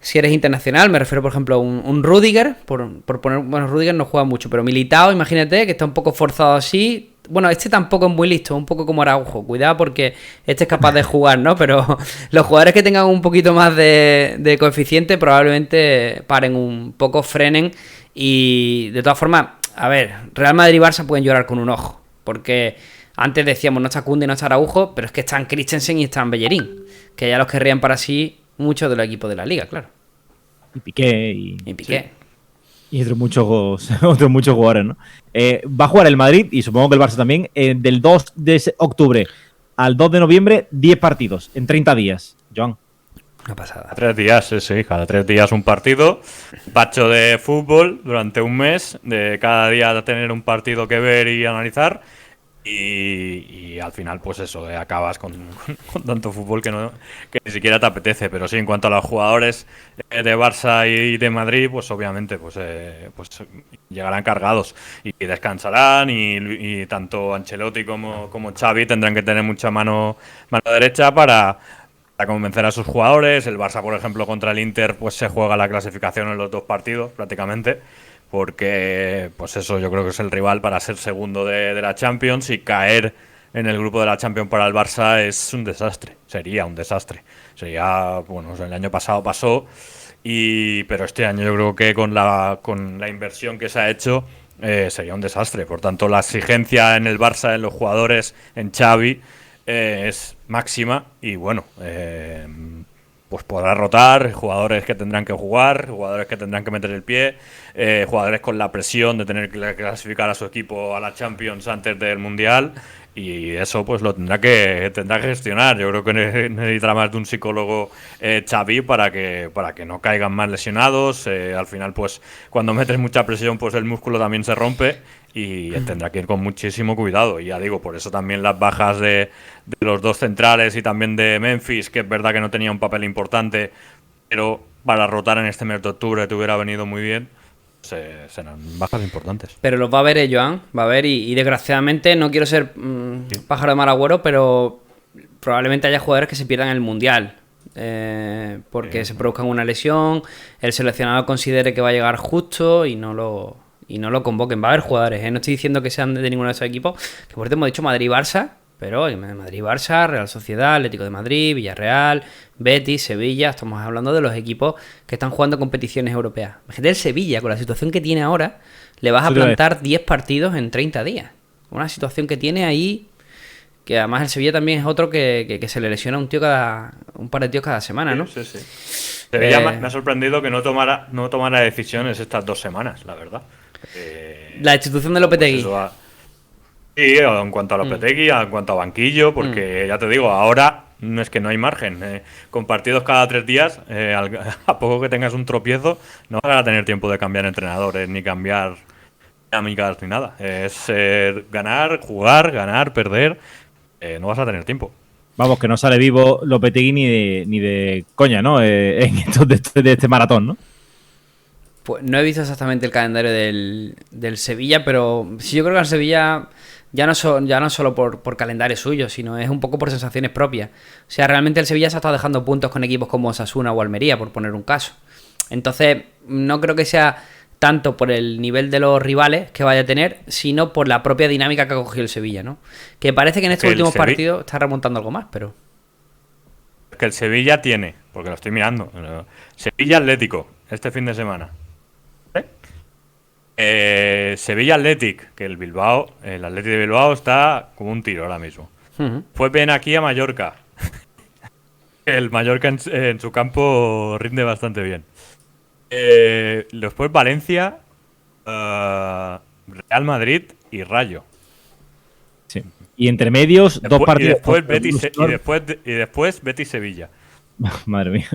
Si eres internacional, me refiero, por ejemplo, a un Rüdiger, por poner... Bueno, Rüdiger no juega mucho, pero Militao, imagínate, que está un poco forzado así. Bueno, este tampoco es muy listo, un poco como Araujo. Cuidado porque este es capaz de jugar, ¿no? Pero los jugadores que tengan un poquito más de coeficiente probablemente paren un poco, frenen. Y de todas formas, a ver, Real Madrid y Barça pueden llorar con un ojo. Porque antes decíamos, no está Koundé, no está Araujo, pero es que están Christensen y están Bellerín, que ya los querrían para sí muchos de los equipos de la Liga, claro. Y Piqué. Y Piqué. Y otros muchos jugadores, ¿no? Va a jugar el Madrid y supongo que el Barça también del 2 de octubre al 2 de noviembre, 10 partidos en 30 días. Joan. Una pasada. Cada 3 días, sí, cada 3 días un partido. Pacho de fútbol durante un mes, de cada día tener un partido que ver y analizar. Y al final, pues eso, acabas con tanto fútbol que ni siquiera te apetece. Pero sí, en cuanto a los jugadores de Barça y de Madrid, pues obviamente pues llegarán cargados y descansarán. Y tanto Ancelotti como Xavi tendrán que tener mucha mano derecha para convencer a sus jugadores. El Barça, por ejemplo, contra el Inter, pues se juega la clasificación en los 2 partidos prácticamente. Porque, pues eso, yo creo que es el rival para ser segundo de la Champions, y caer en el grupo de la Champions para el Barça es un desastre. Sería un desastre. Sería, bueno, el año pasado pasó, pero este año yo creo que con la inversión que se ha hecho sería un desastre. Por tanto, la exigencia en el Barça, en los jugadores, en Xavi, es máxima. Y bueno, pues podrá rotar, jugadores que tendrán que jugar, jugadores que tendrán que meter el pie, jugadores con la presión de tener que clasificar a su equipo a la Champions antes del Mundial, y eso pues lo tendrá que gestionar. Yo creo que necesitará más de un psicólogo Xavi para que no caigan más lesionados. Al final, pues cuando metes mucha presión, pues el músculo también se rompe, y tendrá que ir con muchísimo cuidado. Y ya digo, por eso también las bajas de los 2 centrales y también de Memphis, que es verdad que no tenía un papel importante, pero para rotar en este mes de octubre te hubiera venido muy bien. Serán bajas importantes. Pero los va a ver, Joan, va a ver, y desgraciadamente no quiero ser pájaro de mal agüero, pero probablemente haya jugadores que se pierdan el Mundial. Porque se produzcan una lesión, el seleccionado considere que va a llegar justo y no lo convoquen. Va a haber jugadores, no estoy diciendo que sean de ninguno de esos equipos, que por cierto hemos dicho Madrid y Barça, pero Madrid y Barça, Real Sociedad, Atlético de Madrid, Villarreal, Betis, Sevilla. Estamos hablando de los equipos que están jugando competiciones europeas. Imagínate el Sevilla, con la situación que tiene ahora, le vas a plantar 10 partidos en 30 días. Una situación que tiene ahí, que además el Sevilla también es otro que se le lesiona un par de tíos cada semana, ¿no? Sí. Sevilla me ha sorprendido que no tomara decisiones estas 2 semanas, la verdad. La institución de Lopetegui. Pues sí, en cuanto a Lopetegui, en cuanto a banquillo, porque ya te digo, ahora no es que no hay margen. Con partidos cada 3 días, a poco que tengas un tropiezo, no vas a tener tiempo de cambiar entrenadores, ni cambiar dinámicas, ni nada. Es ganar, jugar, ganar, perder. No vas a tener tiempo. Vamos, que no sale vivo Lopetegui ni de coña, ¿no? En esto de este maratón, ¿no? Pues no he visto exactamente el calendario del Sevilla, pero sí, yo creo que el Sevilla ya no solo por calendario suyo, sino es un poco por sensaciones propias. O sea, realmente el Sevilla se ha estado dejando puntos con equipos como Osasuna o Almería, por poner un caso. Entonces, no creo que sea tanto por el nivel de los rivales que vaya a tener, sino por la propia dinámica que ha cogido el Sevilla, ¿no? Que parece que en estos últimos partidos está remontando algo más, pero... Que el Sevilla tiene, porque lo estoy mirando, Sevilla Atlético, este fin de semana. Sevilla Athletic, que el Athletic de Bilbao está como un tiro ahora mismo. Fue bien aquí a Mallorca. El Mallorca en su campo rinde bastante bien. Después Valencia, Real Madrid y Rayo. Sí. Y entre medios, después, 2 partidos. Y después Betis Sevilla. Madre mía.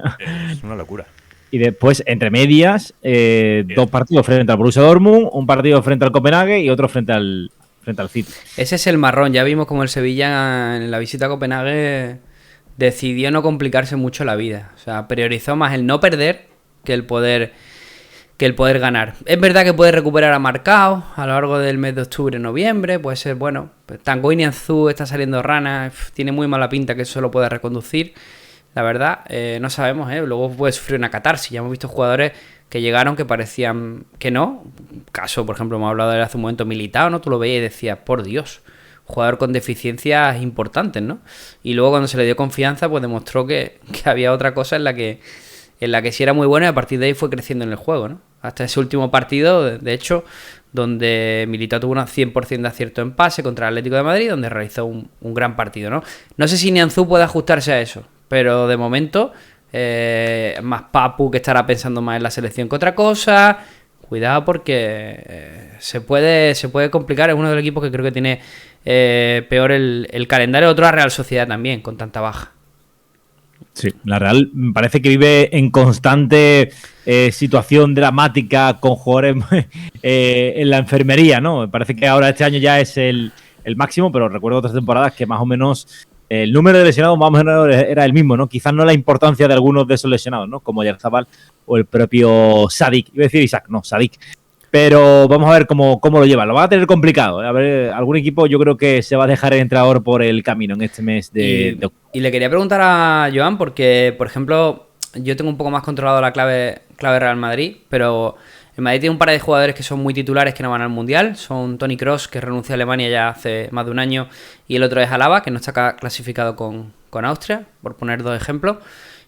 Es una locura. Y después, entre medias, 2 partidos frente al Borussia Dortmund, un partido frente al Copenhague y otro frente al City. Ese es el marrón. Ya vimos como el Sevilla en la visita a Copenhague decidió no complicarse mucho la vida. O sea, priorizó más el no perder que el poder ganar. Es verdad que puede recuperar a Marcao a lo largo del mes de octubre, noviembre. Puede ser, bueno, Tanguy y Nianzú está saliendo rana. Tiene muy mala pinta que eso lo pueda reconducir. La verdad, no sabemos, luego puede sufrir una catarsis. Ya hemos visto jugadores que llegaron que parecían que no. Caso, por ejemplo, hemos hablado de él hace un momento, Militao, ¿no? Tú lo veías y decías, por Dios, jugador con deficiencias importantes, ¿no? Y luego cuando se le dio confianza, pues demostró que había otra cosa en la que sí era muy bueno, y a partir de ahí fue creciendo en el juego, ¿no? Hasta ese último partido, de hecho, donde Militao tuvo un 100% de acierto en pase contra el Atlético de Madrid, donde realizó un gran partido, ¿no? No sé si Nianzú puede ajustarse a eso, pero de momento, más Papu, que estará pensando más en la selección que otra cosa. Cuidado porque se puede complicar. Es uno de los equipos que creo que tiene peor el calendario. Otro, la Real Sociedad también, con tanta baja. Sí, la Real parece que vive en constante situación dramática con jugadores en la enfermería, ¿no? Parece que ahora este año ya es el máximo, pero recuerdo otras temporadas que más o menos el número de lesionados más o menos era el mismo, ¿no? Quizás no la importancia de algunos de esos lesionados, ¿no? Como Yarzabal o el propio Sadik. Iba a decir Isaac, no, Sadik. Pero vamos a ver cómo lo lleva. Lo va a tener complicado. A ver, algún equipo yo creo que se va a dejar el entrenador por el camino en este mes de octubre. Y le quería preguntar a Joan porque, por ejemplo, yo tengo un poco más controlado la clave Real Madrid, pero el Madrid tiene un par de jugadores que son muy titulares que no van al Mundial. Son Toni Kroos, que renunció a Alemania ya hace más de un año, y el otro es Alaba, que no está clasificado con Austria, por poner dos ejemplos.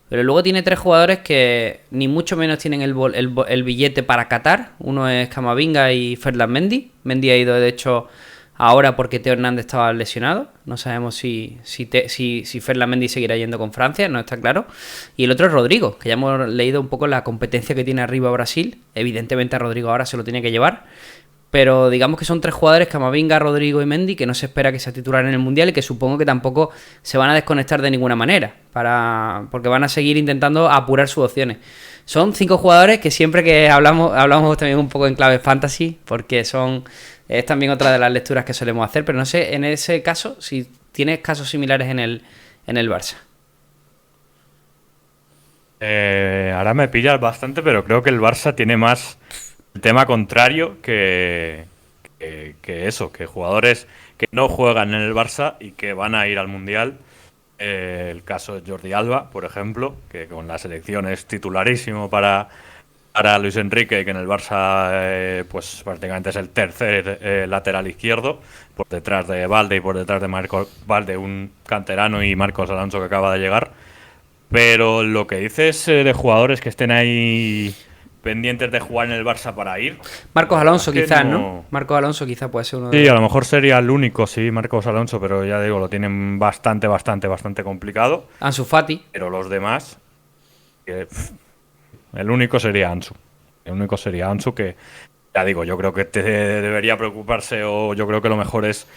Pero luego tiene tres jugadores que ni mucho menos tienen el billete para Qatar. Uno es Camavinga y Ferland Mendy. Mendy ha ido, de hecho, ahora porque Teo Hernández estaba lesionado. No sabemos si Ferland Mendy seguirá yendo con Francia, no está claro. Y el otro es Rodrigo, que ya hemos leído un poco la competencia que tiene arriba Brasil. Evidentemente a Rodrigo ahora se lo tiene que llevar. Pero digamos que son tres jugadores, Camavinga, Rodrigo y Mendy, que no se espera que se titularan en el Mundial y que supongo que tampoco se van a desconectar de ninguna manera, porque van a seguir intentando apurar sus opciones. Son 5 jugadores que siempre que hablamos también un poco en clave fantasy, porque es también otra de las lecturas que solemos hacer, pero no sé, en ese caso, si tienes casos similares en el Barça. Ahora me pillas bastante, pero creo que el Barça tiene más el tema contrario que eso, que jugadores que no juegan en el Barça y que van a ir al Mundial. El caso de Jordi Alba, por ejemplo, que con la selección es titularísimo para Luis Enrique, y que en el Barça pues prácticamente es el tercer lateral izquierdo, por detrás de Valde y por detrás de Marcos Valde, un canterano, y Marcos Alonso, que acaba de llegar. Pero lo que dices de jugadores que estén ahí pendientes de jugar en el Barça para ir. Marcos Alonso quizás, ¿no? Marcos Alonso quizás puede ser uno de Sí, a lo mejor sería el único, sí, Marcos Alonso, pero ya digo, lo tienen bastante complicado. Ansu Fati. Pero los demás, el único sería Ansu. El único sería Ansu, que ya digo, yo creo que debería preocuparse, o yo creo que lo mejor es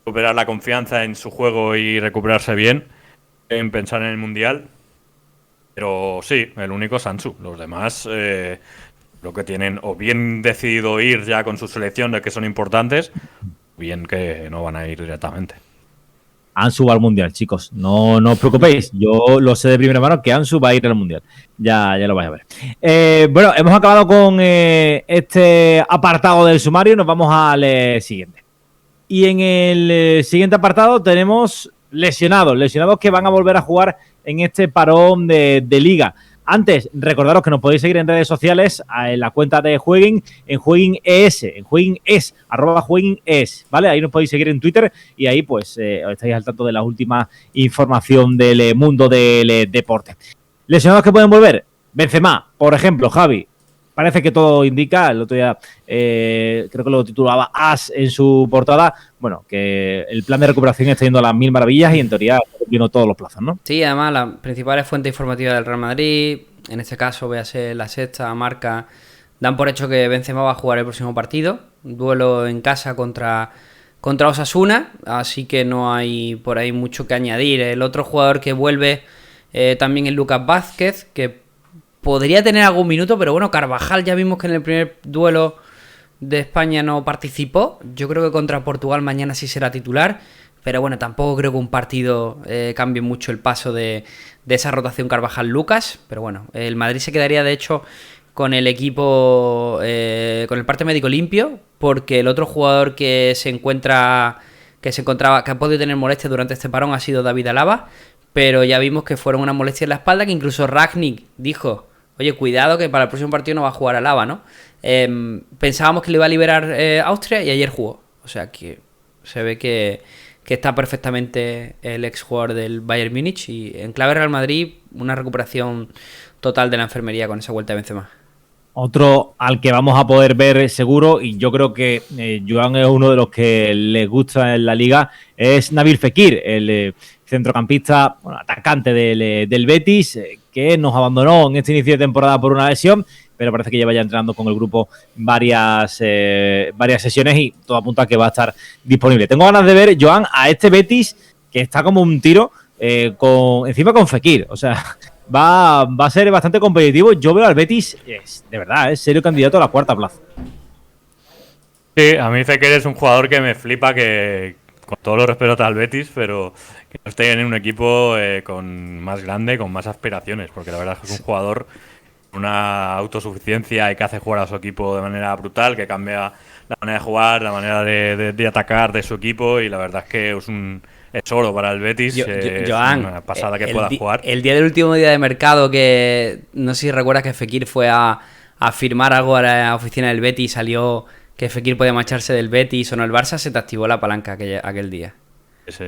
recuperar la confianza en su juego y recuperarse bien, en pensar en el Mundial. Pero sí, el único es Ansu. Los demás lo que tienen o bien decidido ir ya con sus selecciones, que son importantes, o bien que no van a ir directamente. Ansu va al Mundial, chicos. No os preocupéis. Yo lo sé de primera mano que Ansu va a ir al Mundial. Ya lo vais a ver. Bueno, hemos acabado con este apartado del sumario. Nos vamos al siguiente. Y en el siguiente apartado tenemos lesionados que van a volver a jugar en este parón de liga. Antes, recordaros que nos podéis seguir en redes sociales, en la cuenta de Jueguin, en JueguinES, @JueguinES, ¿vale? Ahí nos podéis seguir en Twitter y ahí pues estáis al tanto de la última información del mundo del deporte. ¿Lesionados que pueden volver? Benzema, por ejemplo, Javi. Parece que todo indica, el otro día creo que lo titulaba As en su portada, bueno, que el plan de recuperación está yendo a las mil maravillas y en teoría está cumpliendo todos los plazos, ¿no? Sí, además las principales fuentes informativas del Real Madrid, en este caso voy a ser La Sexta, Marca, dan por hecho que Benzema va a jugar el próximo partido, un duelo en casa contra Osasuna, así que no hay por ahí mucho que añadir. El otro jugador que vuelve también es Lucas Vázquez, que podría tener algún minuto, pero bueno, Carvajal ya vimos que en el primer duelo de España no participó. Yo creo que contra Portugal mañana sí será titular, pero bueno, tampoco creo que un partido cambie mucho el paso de esa rotación Carvajal-Lucas. Pero bueno, el Madrid se quedaría de hecho con el equipo, con el parte médico limpio, porque el otro jugador que ha podido tener molestias durante este parón ha sido David Alaba, pero ya vimos que fueron una molestia en la espalda, que incluso Rangnick dijo: oye, cuidado que para el próximo partido no va a jugar Alaba, ¿no? Pensábamos que le iba a liberar Austria y ayer jugó. O sea que se ve que está perfectamente el exjugador del Bayern Múnich, y en clave Real Madrid una recuperación total de la enfermería con esa vuelta de Benzema. Otro al que vamos a poder ver seguro, y yo creo que Joan es uno de los que les gusta en la liga, es Nabil Fekir, el centrocampista, bueno, atacante del Betis, que nos abandonó en este inicio de temporada por una lesión, pero parece que lleva ya entrenando con el grupo varias sesiones y todo apunta a que va a estar disponible. Tengo ganas de ver, Joan, a este Betis que está como un tiro encima con Fekir. O sea, va a ser bastante competitivo. Yo veo al Betis, de verdad, es serio candidato a la cuarta plaza. Sí, a mí Fekir es un jugador que me flipa, que con todo lo respeto al Betis, pero que no esté en un equipo con más grande, con más aspiraciones, porque la verdad es que es un jugador con una autosuficiencia y que hace jugar a su equipo de manera brutal, que cambia la manera de jugar, la manera de atacar de su equipo, y la verdad es que es un oro para el Betis. Es Joan, una pasada que pueda jugar. El día del último día de mercado, que no sé si recuerdas que Fekir fue a firmar algo a la oficina del Betis, salió que Fekir podía marcharse del Betis o no el Barça, se te activó la palanca aquel día. Sí.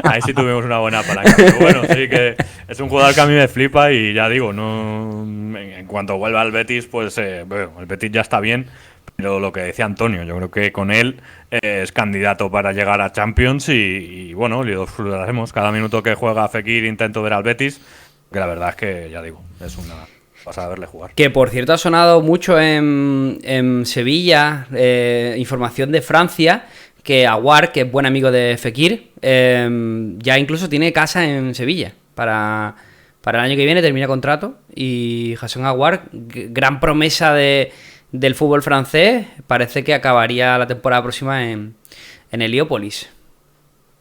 Ahí sí tuvimos una buena palanca. Pero bueno, sí que es un jugador que a mí me flipa y ya digo, no en cuanto vuelva al Betis, pues bueno, el Betis ya está bien. Pero lo que decía Antonio, yo creo que con él es candidato para llegar a Champions y bueno, lo disfrutaremos. Cada minuto que juega Fekir intento ver al Betis, que la verdad es que, ya digo, es una pasada verle jugar. Que por cierto ha sonado mucho en Sevilla, información de Francia, que Aouar, que es buen amigo de Fekir, ya incluso tiene casa en Sevilla para el año que viene, termina contrato, y Houssem Aouar, gran promesa del fútbol francés, parece que acabaría la temporada próxima en Heliópolis.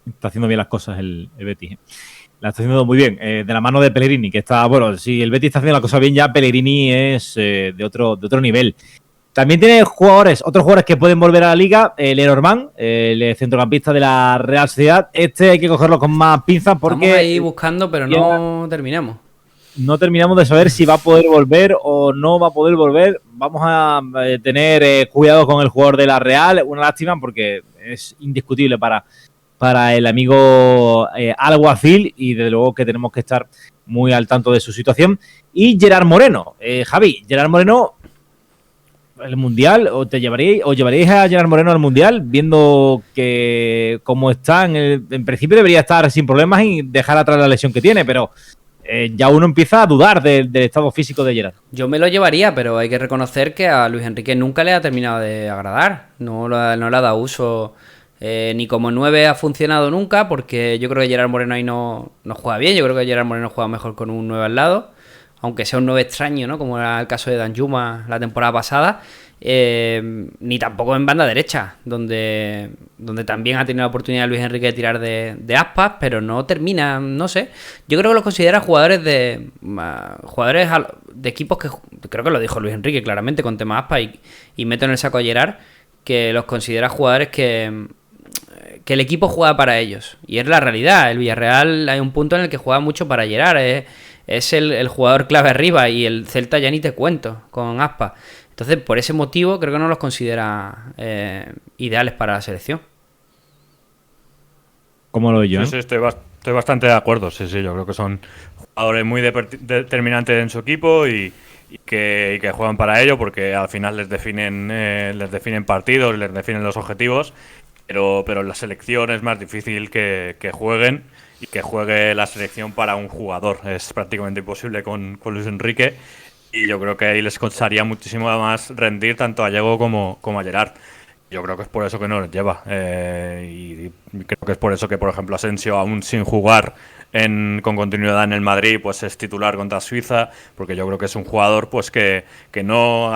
Está haciendo bien las cosas el Betis. La está haciendo muy bien, de la mano de Pellegrini, que está, bueno, si el Betis está haciendo la cosa bien, ya Pellegrini es de otro nivel. También tiene otros jugadores que pueden volver a la liga. Lenormand, el centrocampista de la Real Sociedad. Este hay que cogerlo con más pinzas porque... Estamos ahí buscando, pero no terminamos. No terminamos de saber si va a poder volver o no va a poder volver. Vamos a tener cuidado con el jugador de la Real. Una lástima porque es indiscutible para el amigo Alguacil y desde luego que tenemos que estar muy al tanto de su situación. Y Gerard Moreno. Javi, Gerard Moreno, el Mundial, ¿os llevaríais a Gerard Moreno al Mundial viendo que como está, en principio debería estar sin problemas y dejar atrás la lesión que tiene, pero... ya uno empieza a dudar del estado físico de Gerard. Yo me lo llevaría, pero hay que reconocer que a Luis Enrique nunca le ha terminado de agradar. No le ha dado uso, ni como 9 ha funcionado nunca, porque yo creo que Gerard Moreno ahí no juega bien. Yo creo que Gerard Moreno juega mejor con un 9 al lado, aunque sea un 9 extraño, ¿no? Como era el caso de Danjuma la temporada pasada. Ni tampoco en banda derecha, donde también ha tenido la oportunidad Luis Enrique de tirar de Aspas, pero no termina, no sé. Yo creo que los considera jugadores de equipos que, creo que lo dijo Luis Enrique claramente con tema Aspas, y meto en el saco a Gerard, que los considera jugadores que el equipo juega para ellos, y es la realidad. El Villarreal hay un punto en el que juega mucho para Gerard, es el jugador clave arriba, y el Celta ya ni te cuento con Aspas. Entonces, por ese motivo, creo que no los considera ideales para la selección. ¿Cómo lo veo yo? Sí, estoy bastante de acuerdo. Sí, yo creo que son jugadores muy determinantes en su equipo y que juegan para ello, porque al final les definen partidos, les definen los objetivos, pero en la selección es más difícil que jueguen y que juegue la selección para un jugador. Es prácticamente imposible con Luis Enrique. Y yo creo que ahí les costaría muchísimo más rendir tanto a Diego como a Gerard. Yo creo que es por eso que no les lleva. Y creo que es por eso que, por ejemplo, Asensio, aún sin jugar con continuidad en el Madrid, pues es titular contra Suiza, porque yo creo que es un jugador pues que no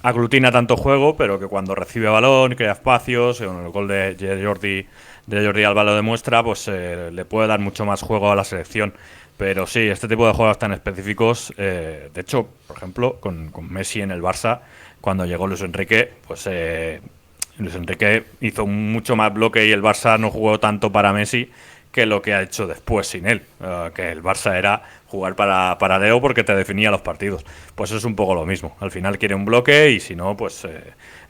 aglutina tanto juego, pero que cuando recibe balón, crea espacios, el gol de Jordi Alba lo demuestra, pues le puede dar mucho más juego a la selección. Pero sí, este tipo de juegos tan específicos, de hecho, por ejemplo, con Messi en el Barça, cuando llegó Luis Enrique, pues Luis Enrique hizo mucho más bloque y el Barça no jugó tanto para Messi que lo que ha hecho después sin él, que el Barça era jugar para Leo porque te definía los partidos. Pues es un poco lo mismo, al final quiere un bloque y si no, pues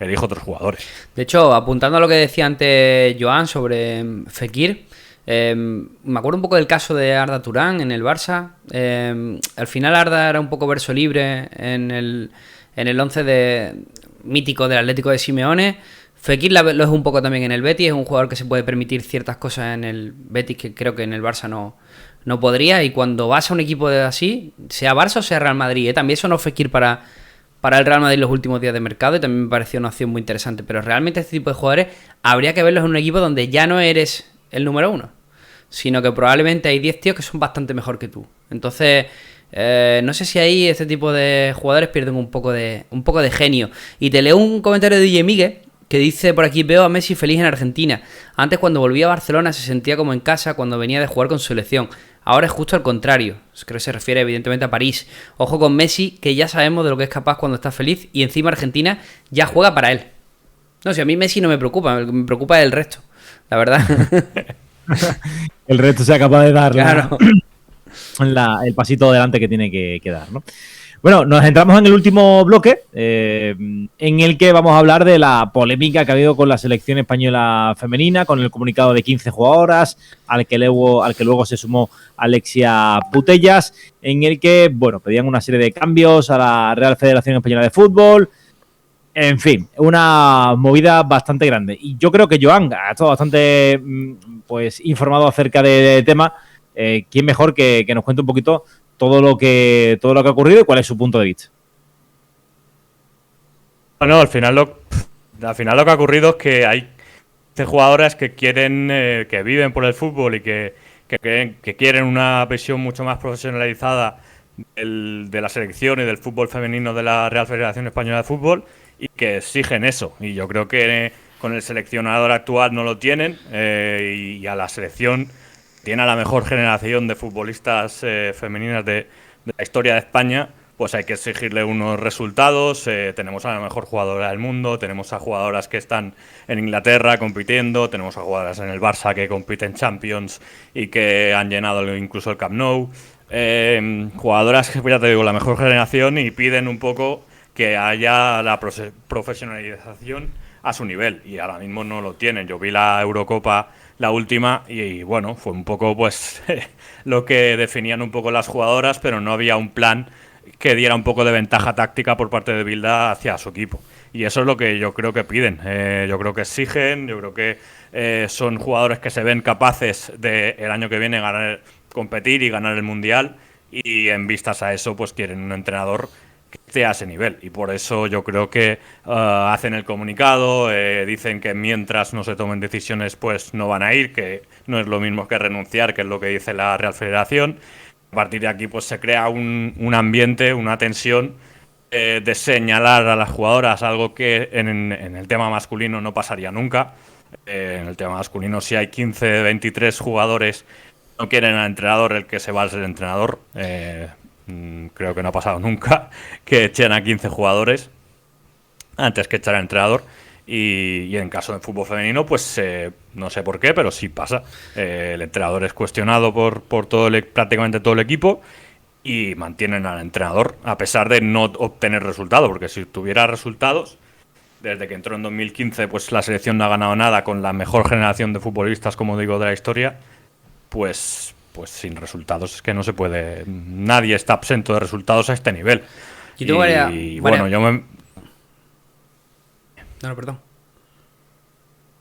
elige otros jugadores. De hecho, apuntando a lo que decía antes Joan sobre Fekir, me acuerdo un poco del caso de Arda Turán en el Barça. Al final Arda era un poco verso libre en el 11 mítico del Atlético de Simeone. Fekir lo es un poco también en el Betis. Es un jugador que se puede permitir ciertas cosas en el Betis que creo que en el Barça no No podría, y cuando vas a un equipo de así, sea Barça o sea Real Madrid, también eso no fue ir para el Real Madrid los últimos días de mercado y también me pareció una opción muy interesante. Pero realmente este tipo de jugadores habría que verlos en un equipo donde ya no eres el número uno, sino que probablemente hay 10 tíos que son bastante mejor que tú. Entonces, no sé si ahí este tipo de jugadores pierden un poco de genio. Y te leo un comentario de DJ Miguel que dice por aquí: veo a Messi feliz en Argentina. Antes, cuando volvía a Barcelona, se sentía como en casa cuando venía de jugar con su selección. Ahora es justo al contrario. Creo que se refiere evidentemente a París. Ojo con Messi, que ya sabemos de lo que es capaz cuando está feliz, y encima Argentina ya juega para él. No, si a mí Messi no me preocupa, me preocupa el resto, la verdad. El resto sea capaz de dar Claro. el pasito adelante que tiene que dar, ¿no? Bueno, nos entramos en el último bloque, en el que vamos a hablar de la polémica que ha habido con la selección española femenina, con el comunicado de 15 jugadoras, al que luego se sumó Alexia Putellas, en el que, bueno, pedían una serie de cambios a la Real Federación Española de Fútbol. En fin, una movida bastante grande. Y yo creo que Joan ha estado bastante pues informado acerca del tema. ¿Quién mejor que nos cuente un poquito todo lo que ha ocurrido y cuál es su punto de vista? Bueno, al final lo que ha ocurrido es que hay jugadoras que quieren, que viven por el fútbol y que quieren una visión mucho más profesionalizada de la selección y del fútbol femenino de la Real Federación Española de Fútbol, y que exigen eso. Y yo creo que con el seleccionador actual no lo tienen, y a la selección tiene a la mejor generación de futbolistas femeninas de la historia de España, pues hay que exigirle unos resultados. Tenemos a la mejor jugadora del mundo, tenemos a jugadoras que están en Inglaterra compitiendo, tenemos a jugadoras en el Barça que compiten Champions y que han llenado incluso el Camp Nou. Jugadoras que, ya te digo, la mejor generación, y piden un poco que haya la profesionalización a su nivel, y ahora mismo no lo tienen. Yo vi la Eurocopa, la última, y bueno, fue un poco pues lo que definían un poco las jugadoras, pero no había un plan que diera un poco de ventaja táctica por parte de Bilda hacia su equipo. Y eso es lo que yo creo que piden. Yo creo que exigen, yo creo que son jugadores que se ven capaces de el año que viene competir y ganar el Mundial, y en vistas a eso pues quieren un entrenador que esté a ese nivel, y por eso yo creo que hacen el comunicado, dicen que mientras no se tomen decisiones pues no van a ir, que no es lo mismo que renunciar, que es lo que dice la Real Federación. A partir de aquí pues se crea un ambiente, una tensión de señalar a las jugadoras, algo que en el tema masculino no pasaría nunca. En el tema masculino, si hay 15, 23 jugadores no quieren al entrenador, el que se va a ser el entrenador. Creo que no ha pasado nunca que echen a 15 jugadores antes que echar al entrenador. Y en caso de fútbol femenino, pues no sé por qué, pero sí pasa. El entrenador es cuestionado por prácticamente todo el equipo, y mantienen al entrenador a pesar de no obtener resultados, porque si tuviera resultados, desde que entró en 2015, pues la selección no ha ganado nada con la mejor generación de futbolistas, como digo, de la historia. Pues sin resultados es que no se puede. Nadie está absento de resultados a este nivel. Bueno, yo me... No, perdón.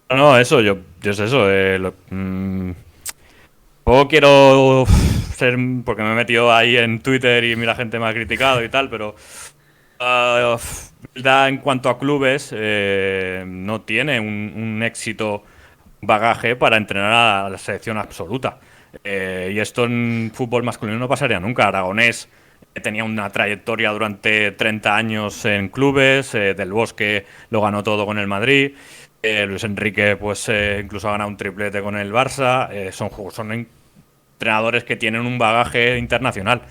No, eso, yo es eso. Poco quiero ser, porque me he metido ahí en Twitter y la gente me ha criticado y tal, pero en cuanto a clubes, no tiene un éxito bagaje para entrenar a la selección absoluta. Y esto en fútbol masculino no pasaría nunca. Aragonés tenía una trayectoria durante 30 años en clubes, Del Bosque lo ganó todo con el Madrid, Luis Enrique pues incluso ha ganado un triplete con el Barça. Son entrenadores que tienen un bagaje internacional.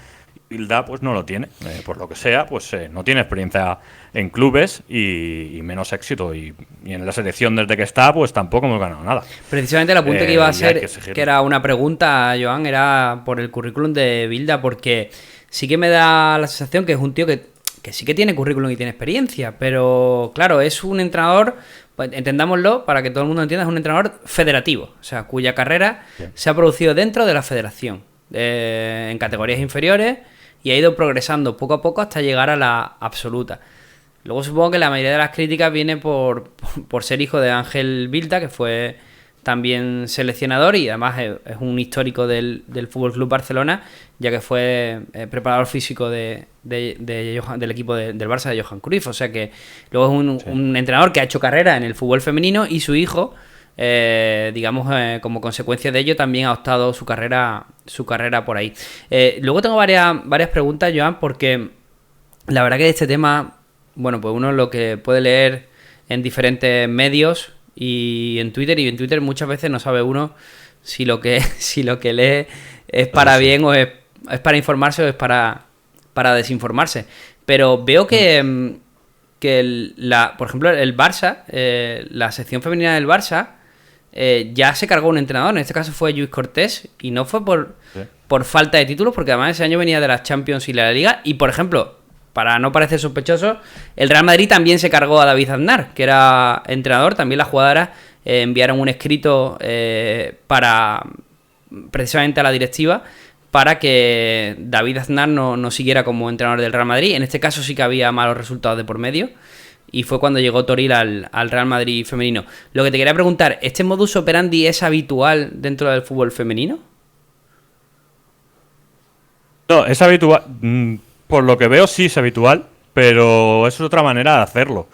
Bilda pues no lo tiene, por lo que sea, pues no tiene experiencia en clubes y menos éxito, y en la selección desde que está pues tampoco hemos ganado nada. Precisamente el apunte que iba a hacer, que era una pregunta, Joan, era por el currículum de Bilda, porque sí que me da la sensación que es un tío que sí que tiene currículum y tiene experiencia, pero claro, es un entrenador, pues, entendámoslo para que todo el mundo entienda, es un entrenador federativo, o sea, cuya carrera se ha producido dentro de la federación, en categorías inferiores, y ha ido progresando poco a poco hasta llegar a la absoluta. Luego supongo que la mayoría de las críticas viene por ser hijo de Ángel Bilda, que fue también seleccionador y además es un histórico del Fútbol Club Barcelona, ya que fue preparador físico del equipo del Barça de Johan Cruyff. O sea que luego es un entrenador que ha hecho carrera en el fútbol femenino y su hijo, digamos, como consecuencia de ello, también ha optado su carrera por ahí. Luego tengo varias preguntas, Joan, porque la verdad que de este tema, bueno, pues uno lo que puede leer en diferentes medios y en Twitter muchas veces no sabe uno si lo que lee es para bien o es para informarse o es para desinformarse. Pero veo que por ejemplo, el Barça, la sección femenina del Barça, ya se cargó un entrenador. En este caso fue Lluís Cortés y no fue por falta de títulos, porque además ese año venía de las Champions y la Liga. Y por ejemplo, para no parecer sospechoso, el Real Madrid también se cargó a David Aznar, que era entrenador. También las jugadoras enviaron un escrito precisamente a la directiva para que David Aznar no siguiera como entrenador del Real Madrid. En este caso sí que había malos resultados de por medio y fue cuando llegó Toril al Real Madrid femenino. Lo que te quería preguntar, ¿este modus operandi es habitual dentro del fútbol femenino? No, es habitual. Por lo que veo sí es habitual, pero es otra manera de hacerlo.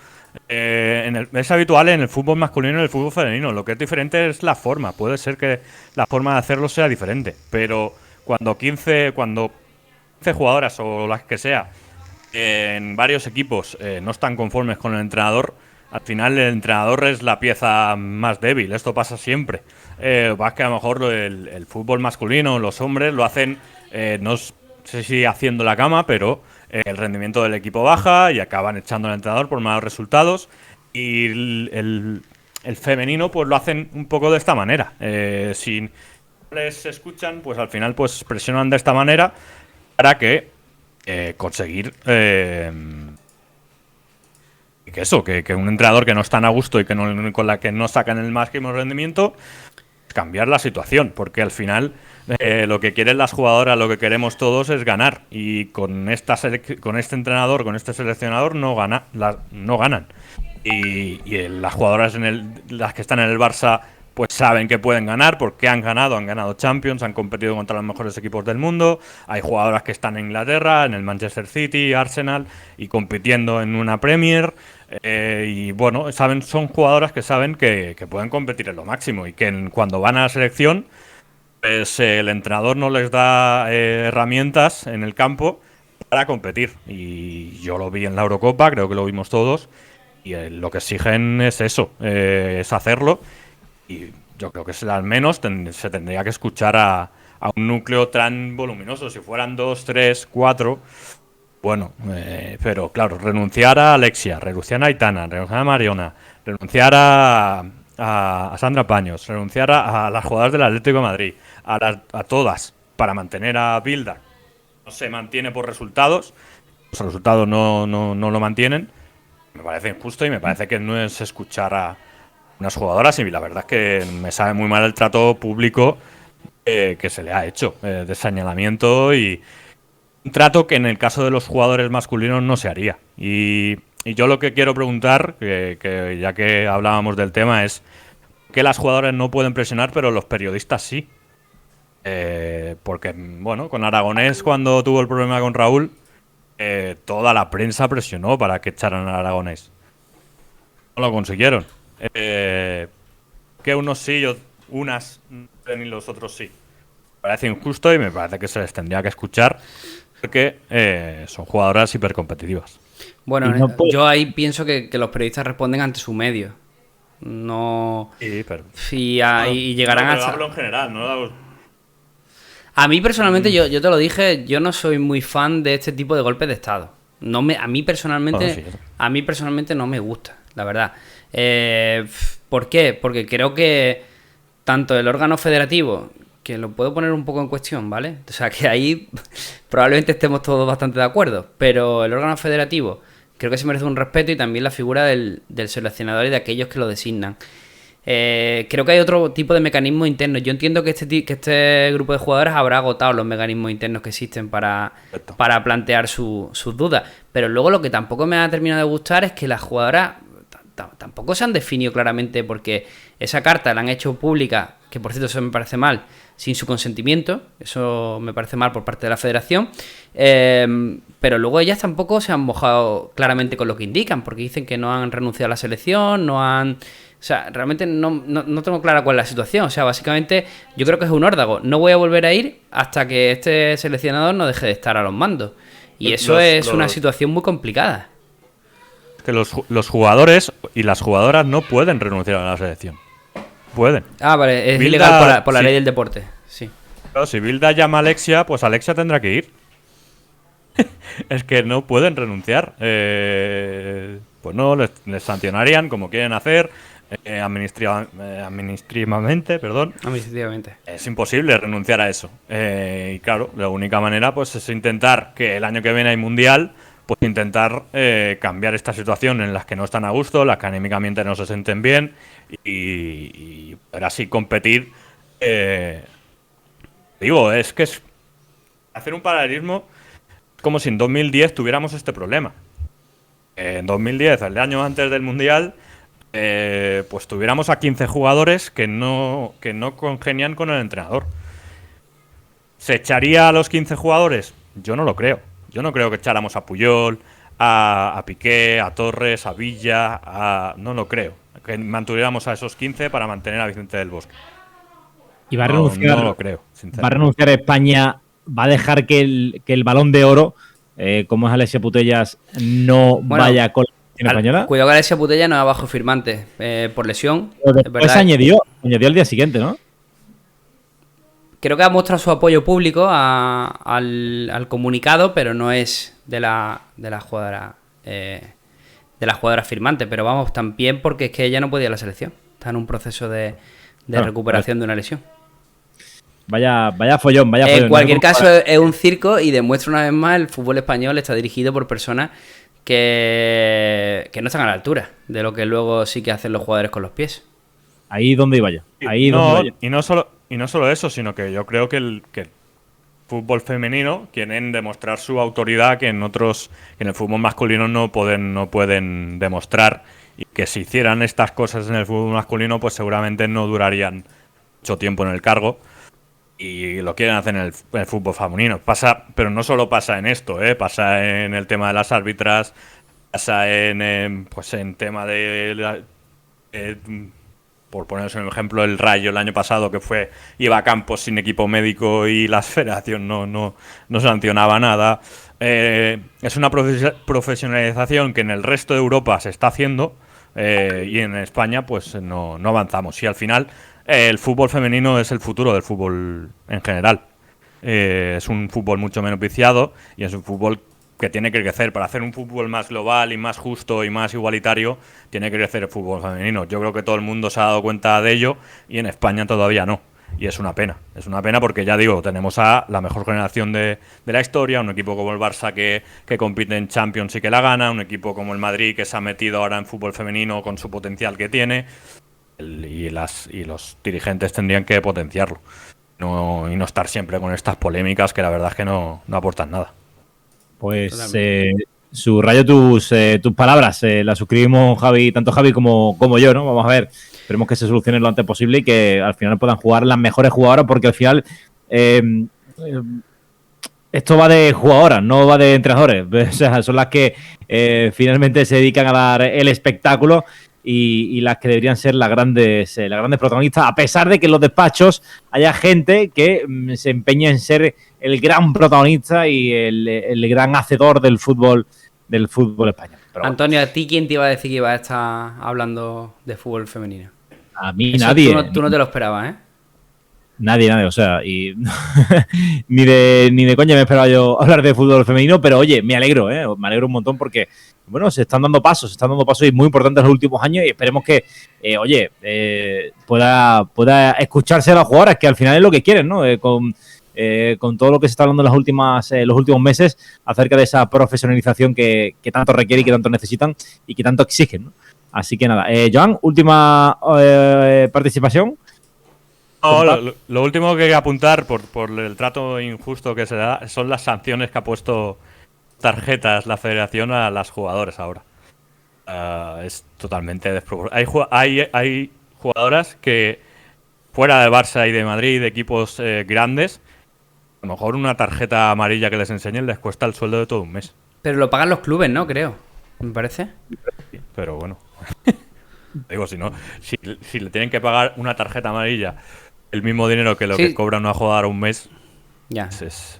Es habitual en el fútbol masculino y en el fútbol femenino. Lo que es diferente es la forma. Puede ser que la forma de hacerlo sea diferente, pero cuando 15 jugadoras o las que sea en varios equipos no están conformes con el entrenador, al final el entrenador es la pieza más débil. Esto pasa siempre. Es que a lo mejor el fútbol masculino, los hombres lo hacen, no sé si haciendo la cama, pero el rendimiento del equipo baja y acaban echando al entrenador por malos resultados. Y el femenino pues lo hacen un poco de esta manera. Si les escuchan, pues al final pues presionan de esta manera para que conseguir que un entrenador que no está a gusto y con la que no sacan el máximo rendimiento, cambiar la situación, porque al final lo que quieren las jugadoras, lo que queremos todos es ganar, y con este entrenador, con este seleccionador no ganan. Y las jugadoras las que están en el Barça pues saben que pueden ganar porque han ganado Champions, han competido contra los mejores equipos del mundo. Hay jugadoras que están en Inglaterra, en el Manchester City, Arsenal, y compitiendo en una Premier. Y bueno, son jugadoras que saben que pueden competir en lo máximo y que cuando van a la selección, pues el entrenador no les da herramientas en el campo para competir. Y yo lo vi en la Eurocopa, creo que lo vimos todos, y lo que exigen es eso, es hacerlo. Y yo creo que al menos se tendría que escuchar a un núcleo tan voluminoso. Si fueran 2, 3, 4, bueno, pero claro, renunciar a Alexia, renunciar a Aitana, renunciar a Mariona, renunciar a Sandra Paños, renunciar a las jugadoras del Atlético de Madrid, a todas, para mantener a Bilda. No se mantiene por resultados, los resultados no lo mantienen. Me parece injusto y me parece que no es escuchar a unas jugadoras, y la verdad es que me sabe muy mal el trato público que se le ha hecho, de señalamiento, y un trato que en el caso de los jugadores masculinos no se haría. Y yo lo que quiero preguntar, que ya que hablábamos del tema, es que las jugadoras no pueden presionar, pero los periodistas sí. Porque, bueno, con Aragonés, cuando tuvo el problema con Raúl, toda la prensa presionó para que echaran a Aragonés. No lo consiguieron. Que unos sí, unas y los otros sí. Me parece injusto y me parece que se les tendría que escuchar, porque son jugadoras hipercompetitivas. Bueno, yo ahí pienso que los periodistas responden ante su medio. No. Sí, pero. Y llegarán a. Hablo en general, ¿no? A mí personalmente, yo te lo dije, yo no soy muy fan de este tipo de golpes de estado. A mí personalmente no me gusta, la verdad. ¿Por qué? Porque creo que tanto el órgano federativo, que lo puedo poner un poco en cuestión, ¿vale? O sea, que ahí probablemente estemos todos bastante de acuerdo, pero el órgano federativo creo que se merece un respeto, y también la figura del seleccionador y de aquellos que lo designan. Creo que hay otro tipo de mecanismos internos. Yo entiendo que este grupo de jugadores habrá agotado los mecanismos internos que existen para plantear sus dudas, pero luego lo que tampoco me ha terminado de gustar es que las jugadoras, tampoco se han definido claramente, porque esa carta la han hecho pública, que por cierto eso me parece mal, sin su consentimiento, eso me parece mal por parte de la federación, pero luego ellas tampoco se han mojado claramente con lo que indican, porque dicen que no han renunciado a la selección, no han... O sea, realmente no tengo clara cuál es la situación. O sea, básicamente yo creo que es un órdago. No voy a volver a ir hasta que este seleccionador no deje de estar a los mandos. Y eso es una situación muy complicada. Que los jugadores y las jugadoras no pueden renunciar a la selección. Pueden. Ah, vale, es Bilda, ilegal por la sí. ley del deporte. Sí. Claro, si Bilda llama a Alexia, pues Alexia tendrá que ir. Es que no pueden renunciar. Pues no, les sancionarían como quieren hacer. Administrativamente, perdón. Administrativamente. Es imposible renunciar a eso. Y claro, la única manera pues es intentar que el año que viene hay mundial, pues intentar cambiar esta situación en las que no están a gusto, las que anímicamente no se sienten bien y poder así competir. Digo, es que es hacer un paralelismo como si en 2010 tuviéramos este problema. En 2010, el año antes del mundial, pues tuviéramos a 15 jugadores que no congenian con el entrenador. ¿Se echaría a los 15 jugadores? Yo no lo creo. Yo no creo que echáramos a Puyol, a Piqué, a Torres, a Villa, no lo creo. Que mantuviéramos a esos 15 para mantener a Vicente del Bosque. Y va a renunciar. No lo creo, sinceramente. Va a renunciar España, va a dejar que el Balón de Oro, como es Alexia Putellas, no vaya con la selección española. Cuidado que Alexia Putellas no es abajo firmante por lesión. Pero después añadió al día siguiente, ¿no? Creo que ha mostrado su apoyo público al comunicado, pero no es de la jugadora firmante. Pero vamos, también porque es que ella no podía ir a la selección. Está en un proceso de recuperación de una lesión. Vaya follón, vaya follón. En cualquier caso, es un circo y demuestra una vez más el fútbol español está dirigido por personas que no están a la altura de lo que luego sí que hacen los jugadores con los pies. Ahí donde iba yo. Y no solo eso, sino que yo creo que el fútbol femenino quieren demostrar su autoridad que en el fútbol masculino no pueden demostrar, y que si hicieran estas cosas en el fútbol masculino pues seguramente no durarían mucho tiempo en el cargo, y lo quieren hacer en el fútbol femenino. Pero no solo pasa en esto, pasa en el tema de las árbitras, pasa en tema de por ponerse un ejemplo, el Rayo el año pasado, que iba a campos sin equipo médico y la federación no sancionaba nada. Es una profesionalización que en el resto de Europa se está haciendo, y en España pues no avanzamos. Y al final el fútbol femenino es el futuro del fútbol en general. Es un fútbol mucho menos viciado y es un fútbol que tiene que crecer. Para hacer un fútbol más global y más justo y más igualitario, tiene que crecer el fútbol femenino. Yo creo que todo el mundo se ha dado cuenta de ello y en España todavía no. Y es una pena. Es una pena porque, ya digo, tenemos a la mejor generación de la historia, un equipo como el Barça que compite en Champions y que la gana, un equipo como el Madrid que se ha metido ahora en fútbol femenino con su potencial que tiene, y los dirigentes tendrían que potenciarlo. Y no estar siempre con estas polémicas que la verdad es que no aportan nada. Pues subrayo tus palabras, las suscribimos tanto Javi como yo, ¿no? Vamos a ver, esperemos que se solucione lo antes posible y que al final puedan jugar las mejores jugadoras, porque al final esto va de jugadoras, no va de entrenadores. O sea, son las que finalmente se dedican a dar el espectáculo y las que deberían ser las grandes protagonistas, a pesar de que en los despachos haya gente que se empeña en ser el gran protagonista y el gran hacedor del fútbol español. Pero Antonio, ¿a ti quién te iba a decir que iba a estar hablando de fútbol femenino? A mí Eso nadie. Tú no te lo esperabas, ¿eh? Nadie, o sea, y ni de coña me esperaba yo hablar de fútbol femenino, pero oye, me alegro un montón porque, bueno, se están dando pasos y muy importantes en los últimos años, y esperemos que, pueda escucharse a las jugadoras, que al final es lo que quieren, ¿no? Con todo lo que se está hablando en los últimos meses acerca de esa profesionalización que tanto requiere y que tanto necesitan y que tanto exigen, ¿no? Así que nada, Joan, última participación. No, lo último que hay que apuntar por el trato injusto que se da son las sanciones que ha puesto tarjetas la federación a las jugadoras ahora. Es totalmente desproporcionado. Hay jugadoras que fuera del Barça y de Madrid, de equipos grandes, a lo mejor una tarjeta amarilla que les enseñen les cuesta el sueldo de todo un mes. Pero lo pagan los clubes, ¿no? Creo. Me parece. Pero bueno. Digo, si le tienen que pagar una tarjeta amarilla el mismo dinero que lo que cobra una jugadora un mes, Ya. es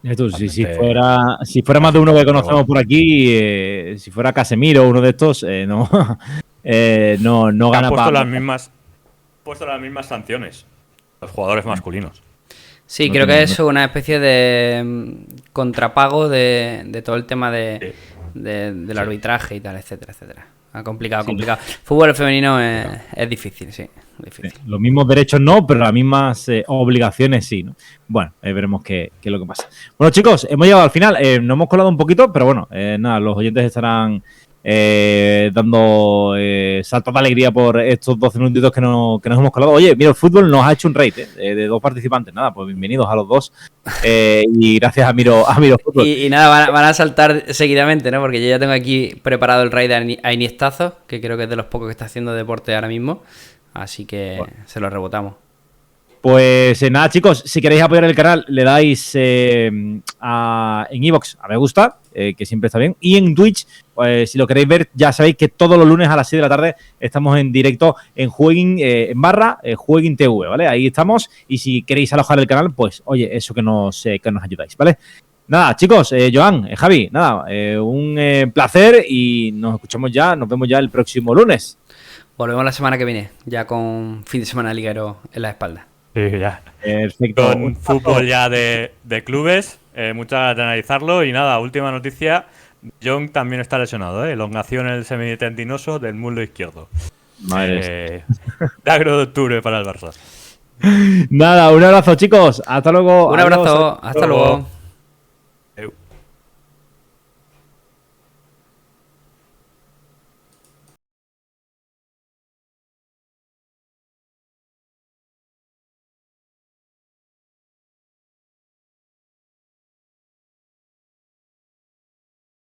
Si fuera más de uno que conocemos por aquí, si fuera Casemiro o uno de estos, no gana han puesto las mismas sanciones los jugadores masculinos. Sí, No creo tiene- que es una especie de contrapago de todo el tema del arbitraje y tal, etcétera, etcétera. Complicado. Fútbol femenino es difícil, sí. Difícil. Los mismos derechos no, pero las mismas obligaciones sí, ¿no? Bueno, veremos qué es lo que pasa. Bueno, chicos, hemos llegado al final. Nos hemos colado un poquito, pero bueno, nada, los oyentes estarán dando saltos de alegría por estos 12 minutitos que nos hemos colado. Oye, mira, el fútbol nos ha hecho un raid de 2 participantes. Nada, pues bienvenidos a los 2. Y gracias a Miro Fútbol. Y nada, van a saltar seguidamente, ¿no? Porque yo ya tengo aquí preparado el raid a Iniestazo, que creo que es de los pocos que está haciendo deporte ahora mismo. Así que se lo rebotamos. Pues nada, chicos, si queréis apoyar el canal, le dais en iVoox a me gusta, que siempre está bien. Y en Twitch, pues si lo queréis ver, ya sabéis que todos los lunes a las 6 de la tarde estamos en directo en Jueguin, Jueguin TV, ¿vale? Ahí estamos. Y si queréis alojar el canal, pues oye, eso que nos ayudáis, ¿vale? Nada, chicos, Joan, Javi, nada, un placer y nos vemos ya el próximo lunes. Volvemos la semana que viene, ya con fin de semana liguero en la espalda. Sí, ya. Perfecto. Con fútbol ya de clubes, muchas ganas de analizarlo. Y nada, última noticia, Jong también está lesionado, elongación en el semitendinoso del muslo izquierdo. Madre. De agro de octubre para el Barça. Nada, un abrazo, chicos. Hasta luego. Un Adiós. abrazo, hasta luego.